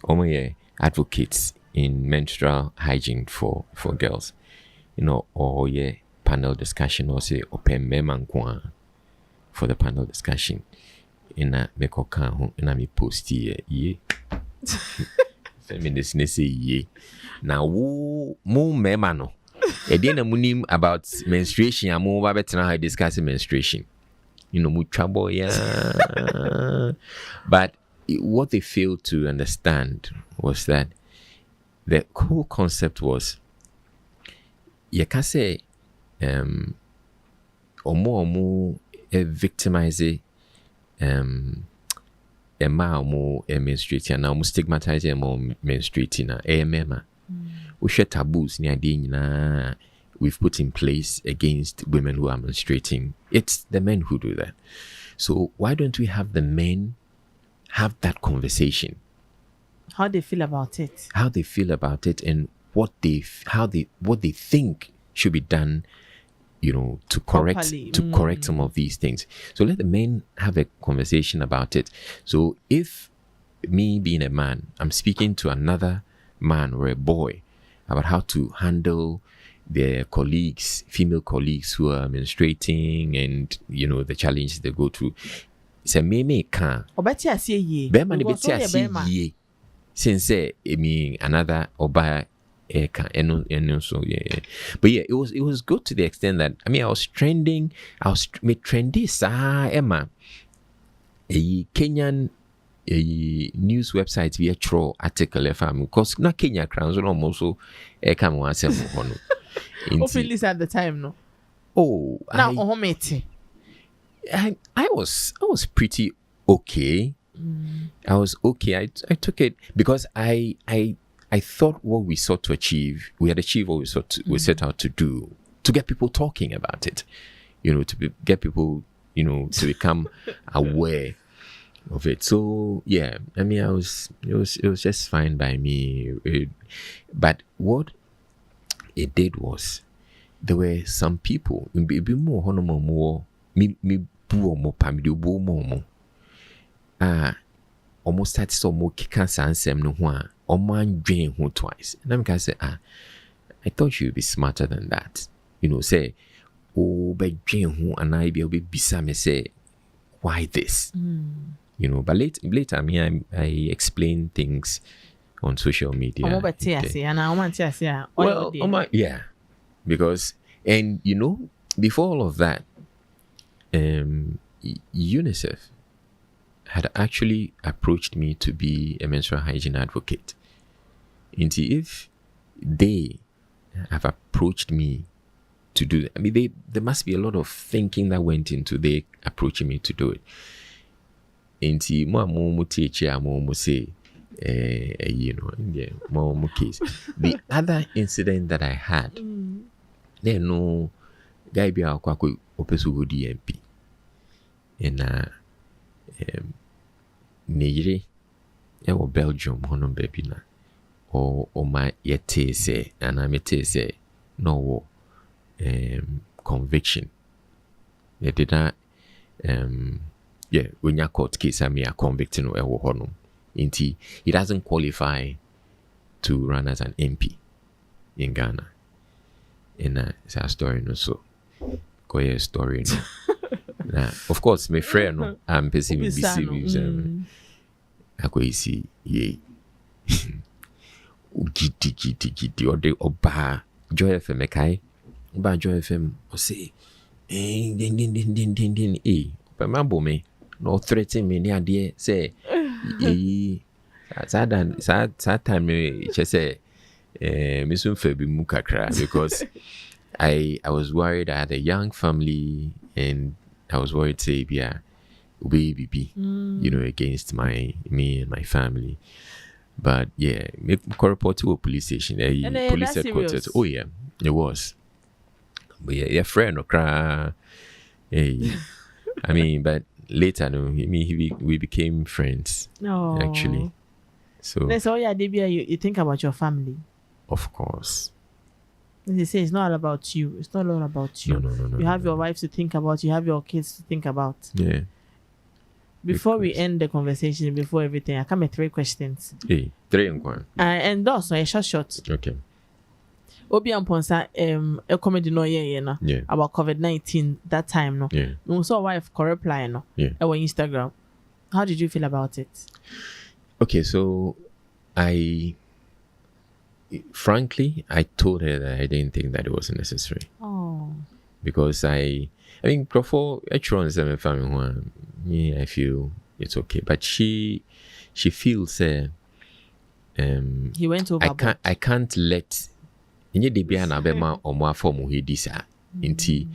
Advocates in menstrual hygiene for girls. Or panel discussion, or say open memankwa for the panel discussion. In a mekoka in a me post here. Feminists say ye. Now mo memano. Ediana munim about menstruation. I'm more better now discussing menstruation. Mu trouble, yeah. But what they failed to understand was that the whole concept was you can say omo victimize Emma more menstruating, and now stigmatizing more menstruating mema. We share taboos we've put in place against women who are menstruating. It's the men who do that. So why don't we have the men have that conversation? How they feel about it? How they feel about it, and what they think should be done, to correct correct some of these things. So let the men have a conversation about it. So if me being a man, I'm speaking to another man or a boy about how to handle their colleagues, female colleagues who are menstruating, and the challenges they go through. It's a me can. Obeti asiye ye. Bema ni beti asiye ye. Since another oba so yeah. But yeah, it was good to the extent that I was trending. I was trendy Emma. A Kenyan news website via throw article because na Kenya crowns almost so come one self hono. Phyllis at the time, no. Oh, now I was pretty okay. I was okay. I took it because I thought what we sought to achieve, we had achieved what we set out to do, to get people talking about it, get people, to become aware of it. So yeah, it was just fine by me. But what it did was, there were some people almost started so more cancer and sem no one or man drain who twice. And I'm gonna say, I thought you'd be smarter than that. Say, oh, by drain who and I be beside me say, why this? But later I explain things on social media. Well, yeah, because before all of that, UNICEF had actually approached me to be a menstrual hygiene advocate. And if they have approached me to do that, there must be a lot of thinking that went into they approaching me to do it. And say, case. The other incident that I had, they know guy be our opesu DMP. And Nigeri, Belgium, honom baby na, or my yete say, and I may say, no conviction. They did not, when your court case, I mean, a convicting or honum. He doesn't qualify to run as an MP in Ghana. And it's a story, no so. Go a story, no. Of course, my friend, no, I'm perceiving BC. I go see, ye. Giddy, or the Oba Joy FM, Kai, Oba Joy FM, or say, din, but mambo me, no threaten me near dear, say, That time me just say me soon be mukakra because I was worried I had a young family and I was worried say yeah baby against me and my family. But yeah, me report to a police station. Police headquarters. Oh yeah, it was. But yeah, your friend or cry. Hey, I mean, but later, no, we became friends. No, actually. So yeah, Debia, you think about your family. Of course. They say it's not all about you. It's not all about you. No. You have your wife to think about. You have your kids to think about. Yeah. Before we end the conversation, before everything, I come with 3 questions. Hey, 3 and 1. And also a short. Okay. Obi Amponsa, a comedy no yeah. About COVID-19 that time no. Yeah. No so wife reply no. Yeah. Our Instagram. How did you feel about it? Okay, so frankly, I told her that I didn't think that it was necessary. Oh. Because I mean, before I try and say my family one, yeah, I feel it's okay. But she feels he went overboard. I can't let any debia na bema or more form he disa inti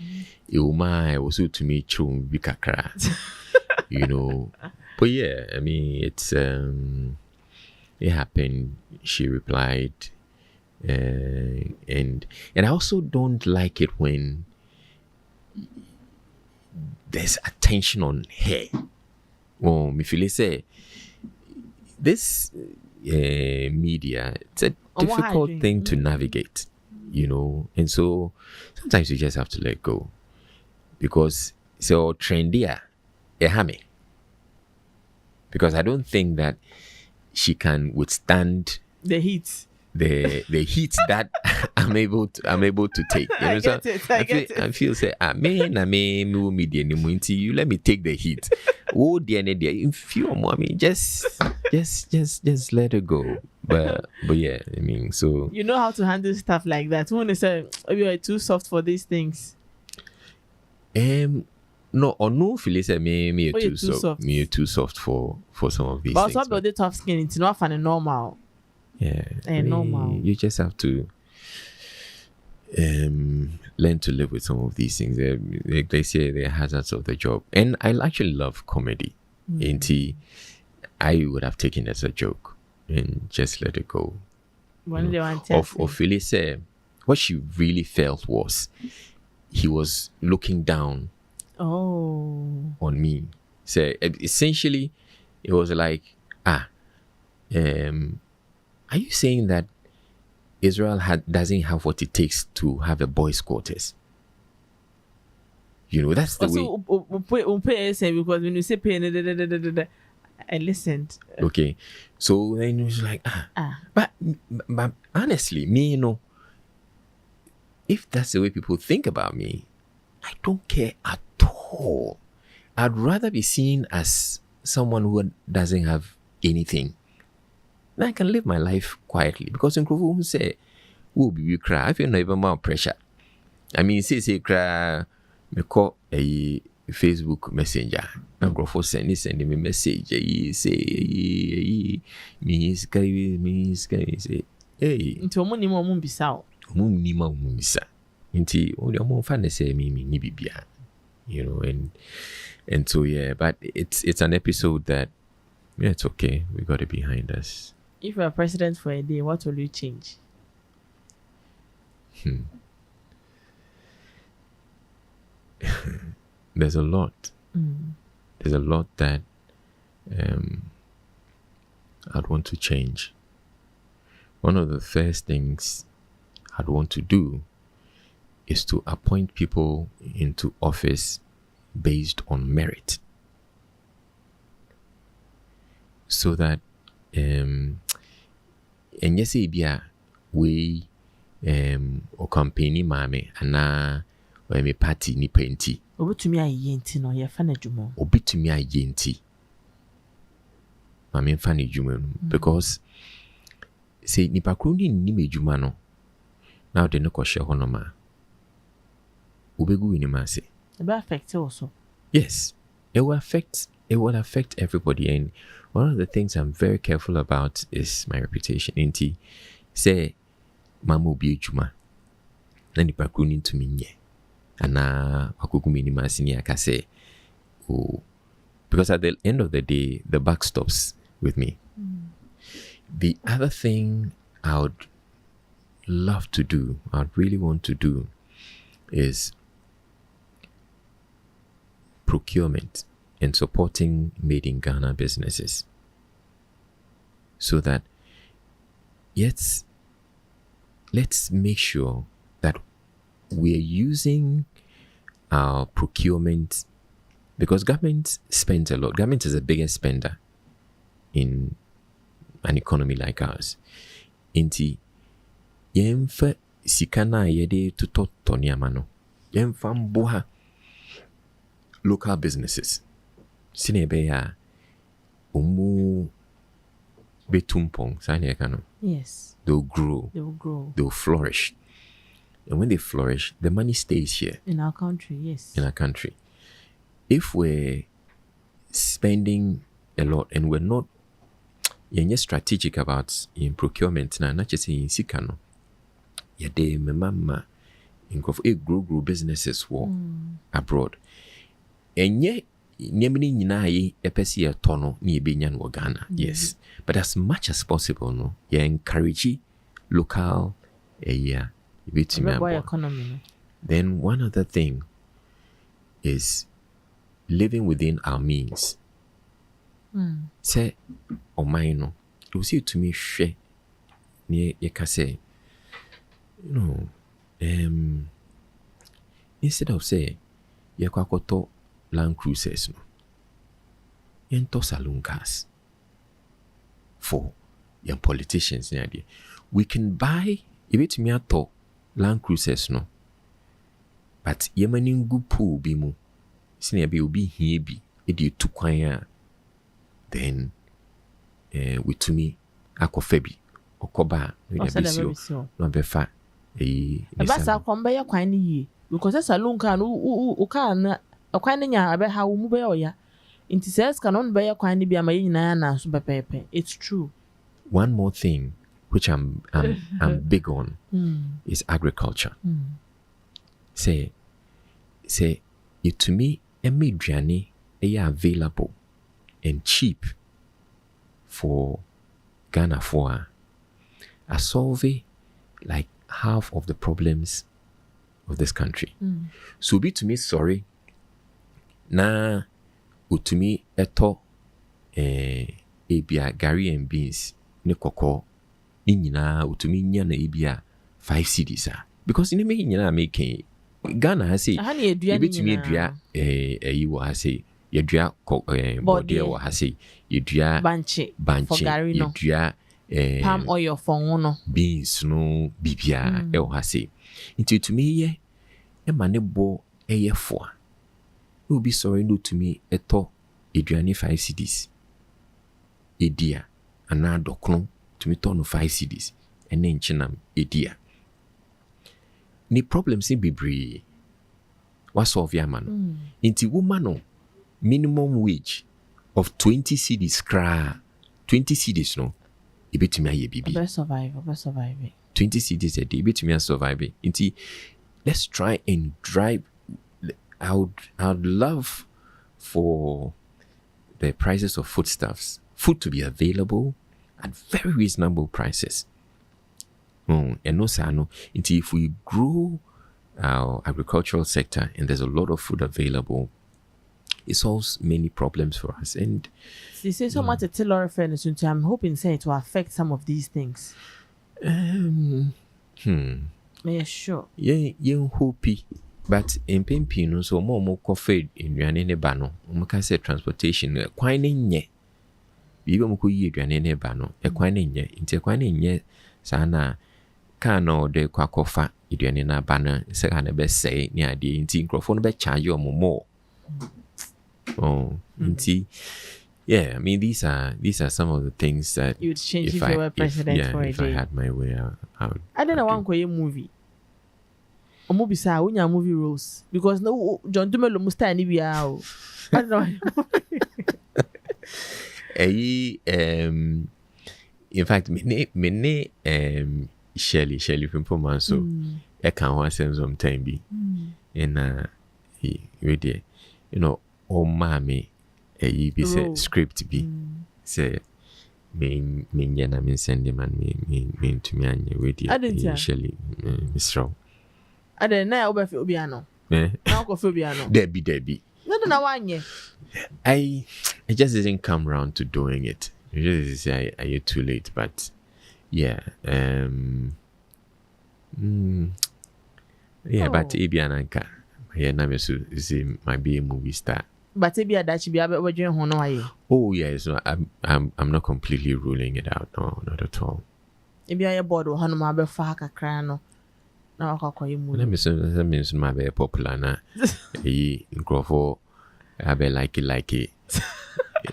I was to me chum bikakra. But yeah, I mean it's it happened. She replied, and I also don't like it when there's attention on her. Oh, me feel say this media, it's a difficult thing to navigate, and so sometimes you just have to let go because so trendy because I don't think that she can withstand the heat. The heat that I'm able to take. I get it. I feel say no media anymore. You let me take the heat. Oh dear, if you mommy, just let it go. But yeah, I mean, so you know how to handle stuff like that. When they say you are too soft for these things. No, or no, Felicia, me too soft. Me too soft for some of these but things. But also about the tough skin, it's not fun and normal. Yeah, normal. You just have to learn to live with some of these things. They say they're hazards of the job, and I actually love comedy. And I would have taken it as a joke and just let it go. Of Felicia, what she really felt was he was looking down on me. So essentially, it was like, are you saying that Israel doesn't have what it takes to have a boys' quarters? That's the way. Because when you say pay, I listened. Okay, so then it was like, But honestly, me, if that's the way people think about me, I don't care at all. I'd rather be seen as someone who doesn't have anything. I can live my life quietly because in Krovu say, "Who be you cry? I feel no even more pressure." I mean, say cry. Me call a Facebook messenger. I'm going to send me message. Say, me say, hey. Into money more bisa. Bisa. Inti only more fun say me ni bibia. And so yeah, but it's an episode that it's okay. We got it behind us. If you are president for a day, what will you change? There's a lot. There's a lot that I'd want to change. One of the first things I'd want to do is to appoint people into office based on merit. So that and yes, we or campaigning mame and me party ni penti. Obitumi ayenti no ye fa na dwuma. Obitumi ayenti. Mame fa na dwuma because say nipa kro ni me dwuma no. Now de no ko hye hono ma. Obegu ni ma say. It affect also. Yes. it will affect everybody. And one of the things I'm very careful about is my reputation. Inti say mamu bi adwuma na nipa kro ni ntumi nye ana akoku minima sini aka say oh, because at the end of the day the buck stops with me. The other thing I would love to do, I'd really want to do, is procurement and supporting made in Ghana businesses, so that let's make sure that we're using our procurement, because government spends a lot. Government is the biggest spender in an economy like ours. Inti yemfa sikana yede tuto toniama no yemfa mboha local businesses sinebe ya umu betumpong sani ekano. Yes, They'll grow, they'll flourish, and when they flourish the money stays here in our country. Yes, in our country. If we're spending a lot and we're not strategic about in procurement, not just in sikano, yade memama in grow businesses abroad. And yet nyemini nyina ye epesi ya tono ni ebenya no Ghana. Yes, but as much as possible no you encourage local economy. Then one other thing is living within our means. Say omaino you see to me share ni you can say instead of say you kwakoto Land Cruisers no yento saloon cars for young politicians in idea. We can buy a bit me ato Land Cruisers no, but yemanin gu pool bi mu sine be obi hie bi edi tu kwan, then with me akofa bi okoba no dey bisio no befa basa kwamba ya kwan ni yi, because saloon car no car na kwan nya abe ha wo mu be oya inti says canon be ya kwan ni bi amaye nyina na so pepepe. It's true. One more thing which I'm big on is agriculture. Say it to me aduane available and cheap for Ghana for a solve like half of the problems of this country. So be to me sorry na utumi eto ebia gari and beans ne koko ni nyina utumi nya na ebia 5 cedis because in me nyina making Ghana has say ebitumi edua wo has say yedua body wo has say yedua banche yedua palm oil for no beans no bibia wo has say into utumi ye e mane bo fo no be sorry no to me eto eduane 5 cedis edia ana dokno to me turn 5 cedis ene nchinam edia ni problems in bibri what solve ya man inti woman no minimum wage of 20 cedis kra 20 cedis no ebetumi aye bibi survive 20 cedis a day ebetumi survive inti let's try and drive. I would love for the prices of foodstuffs, food to be available at very reasonable prices. And no sano, if we grow our agricultural sector and there's a lot of food available, it solves many problems for us. And you say so much at Laura fairness, I'm hoping say it will affect some of these things. Yeah, sure. Yeah, hopey. But in Pimpino, so more coffee in Yanene Bano, Mukase transportation, a quine ye. Even Muku Yanene Bano, a quine ye, into quine ye, Sana, Cano de Quacofa, Idianina Banner, Sakana best say, near the Intin be charge you more. Oh, yeah, I mean these are some of the things that you'd change if you were president for a day. If I had my way, I don't know one movie. A movie sa unya movie roles because no John Dumelo musta ni bia o I don't know. In fact, me Shelley from Poma so I can want some time be in with oh mommy be say script be say me na me send man me to me anya with Shelley Mr. I don't know about Obiano. Now go Obiano. Debbie. No one yet. I just didn't come round to doing it. You just say are you too late, but yeah. But Ibiananka. Yeah, na me so say might be a movie star. But Ibia that she be able to join Hono. Oh yes, no, I'm not completely ruling it out. No, not at all. Ibia board or Hanuma be faka crano. Now I'll call you movie. Let me say that means my very popular na. Grofo I be like it.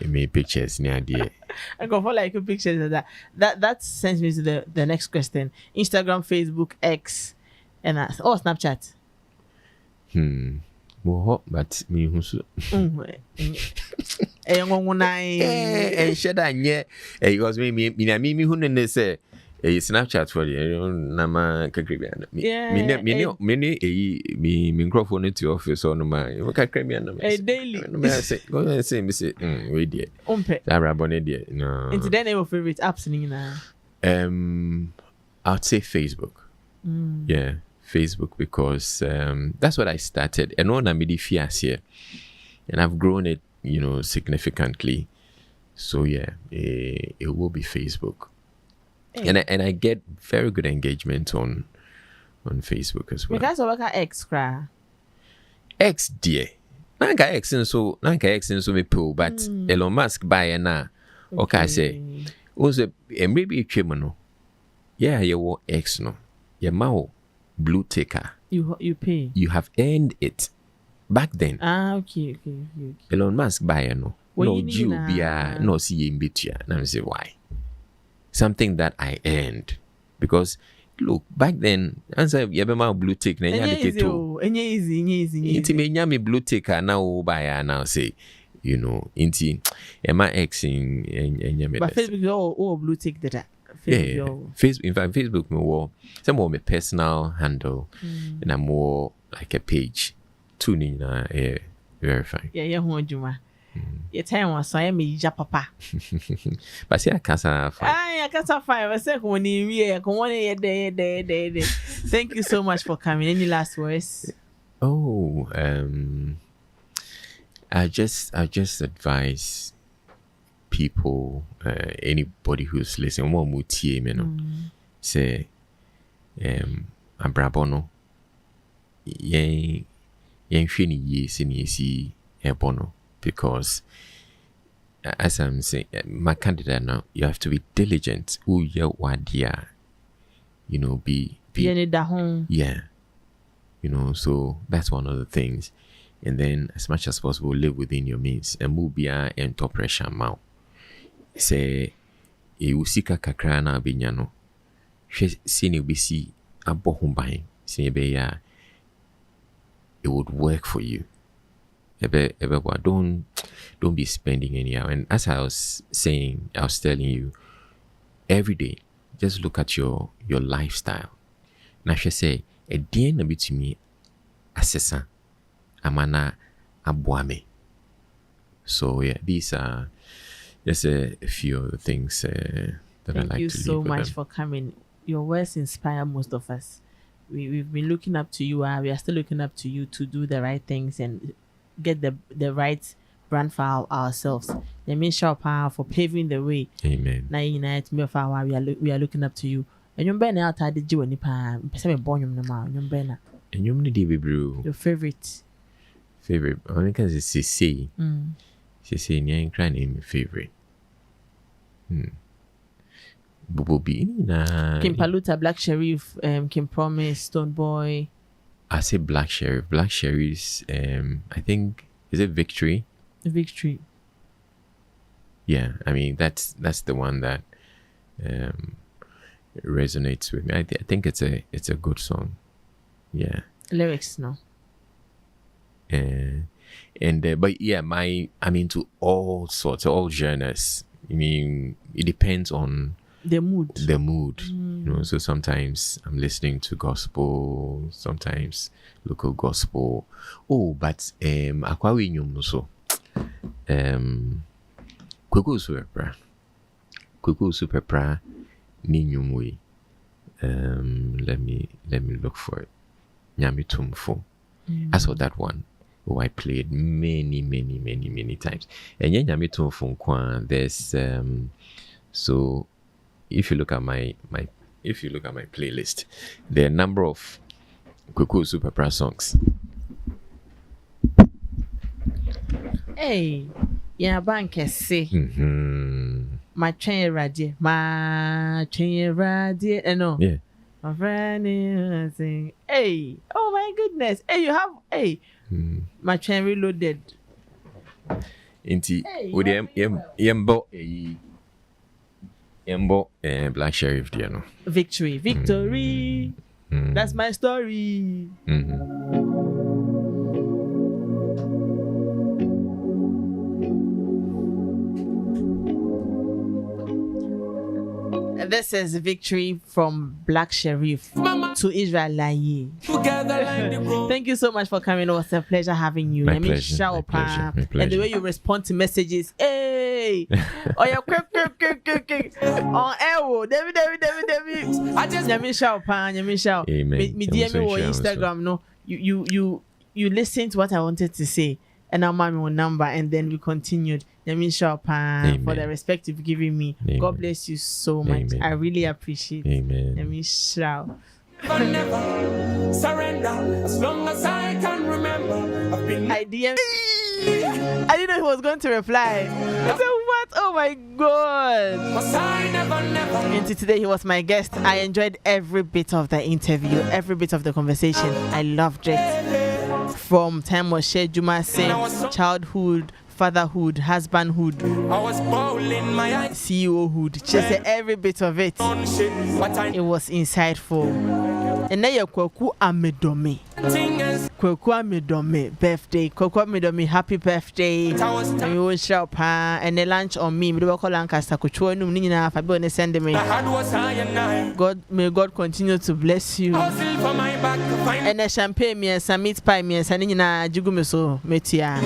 Me pictures near the I go for like pictures of that sends me to the next question. Instagram, Facebook, X, and Snapchat. Well, but me who so because me who ne say Snapchat for you nama kakribian me microphone to office on my kakribian daily me say go say me say we there Arabone there no into then your favorite apps I'd say Facebook. Yeah, Facebook because that's what I started and on I'm here and I've grown it significantly, so yeah, it will be Facebook. And I get very good engagement on Facebook as well. Because of X cry. X dear. Nanka X and so me pull, but Elon Musk buy na. Okay, I say. Also, maybe a criminal. Yeah, you X no. Your mao blue ticker. You pay. You have earned it. Back then. Okay. Elon Musk buy no. No Jew be no see in bitia. Now say why. Something that I earned, because look back then, answer my blue tick. Easy. Inti me nyami blue tick now buy now say, inti my ex in but Facebook all blue tick that. Facebook. In fact, Facebook more some more my personal handle, and I'm more like a page. Tuning verify. Yeah, Adwuma. Your time was so I me papa. But see, I can't find. I can't find. I said, when you come on here, day. Thank you so much for coming. Any last words? Oh, I just advise people, anybody who's listening, more mutie, say, abrabono, yen shini ye sini ebono. Because, as I'm saying, my candidate now, you have to be diligent. Who you wadia, be yeah, so that's one of the things. And then, as much as possible, live within your means. And move beyond and top pressure mouth. Say, usika kakrana binyano. She seen you see a bohumbai. Say, it would work for you. Don't be spending anyhow. And as I was saying, I was telling you, every day, just look at your lifestyle. Now she say, a day na be to me, assessa, amana abuame. So yeah, these are just a few of the things that I like to leave. Thank you so much for coming. Your words inspire most of us. We've been looking up to you. We are still looking up to you to do the right things and get the right brand for ourselves. The main shop for paving the way. Amen. Now unite me for we are looking up to you. And you're being out the Jew and Pam born you now. You're being and you need to brew. Your favorite. Only because it's CC. CC and crying in favorite. Bububi na Kim Paluta, Black Sheriff, Kim Promise, Stone Boy. I say Black Sheriff. Black Sheriff's I think is it Victory? Victory. Yeah, I mean that's the one that resonates with me. I think it's a good song. Yeah. Lyrics no. And but yeah, I'm into all sorts, all genres. I mean, it depends on the mood. You know, so sometimes I'm listening to gospel, sometimes local gospel. Oh, but akwawe nyum so kweko super pra ni nyum we. Let me look for it. Nyami tumfo. I saw that one. Oh, I played many times. And yeah, Nyami tumfo nkwa, there's so if you look at my playlist, there are a number of Kweko Super Pra songs. Hey, yeah, bank say. My train radio, no. Yeah. My friend is saying, hey, oh my goodness, hey, you have, hey, my train reloaded. Inti, with Yembo Black Sheriff, you know. Victory. That's my story. This is Victory from Black Sheriff to Israel Laryea. Thank you so much for coming. It was a pleasure having you. My pleasure. And the way you respond to messages. Hey! Oh, you're quick. On air, David. Nyami shout. Amen. Me DM me on Instagram. No, you listened to what I wanted to say. And I'm on my number, and then we continued. Nyami shout for the respect you've given me. Amen. God bless you so much. Amen. I really appreciate it. Amen. Nyami shout. Never surrender as long as I can remember. I've been I DM. I didn't know he was going to reply. I said, what? Oh my God. And today he was my guest. I enjoyed every bit of the interview, every bit of the conversation. I loved it. From time was shared, Juma say, childhood, fatherhood, husbandhood, CEOhood. She said every bit of it. It was insightful. And then you Kwaku Amedome. Kwaku Amedome birthday. Kwaku Amedome happy birthday. And we will shout and the lunch on me. We will call Lancaster. Send me. God, may God continue to bless you. And the champagne me and some meat pie me and sending na jugumeso metia.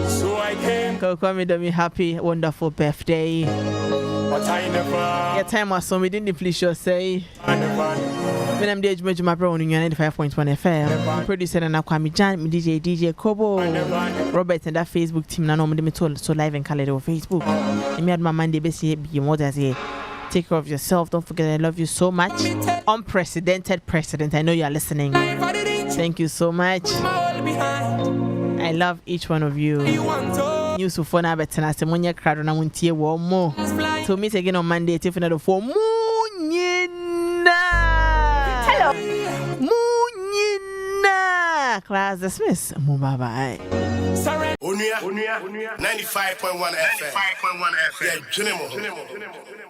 so I came. Kwaku Amedome happy wonderful birthday. But I never. Your time was so we didn't Felicia Osei. When I'm the Adwuma Adwuma on 95.1 FM. Producer and Kwame Jan, me DJ Kobo, Robert and that Facebook team. Now me told so live and color on Facebook. And me had my Monday be more than say. Take care of yourself. Don't forget I love you so much. Unprecedented president. I know you are listening. Thank you so much. I love each one of you. News for now, but tonight I'm going crowd and I want to one more. So meet again on Monday. If another for Hello, Munina. Class dismiss. Bye bye. Onua 95.1 FM. Yeah, Journalist.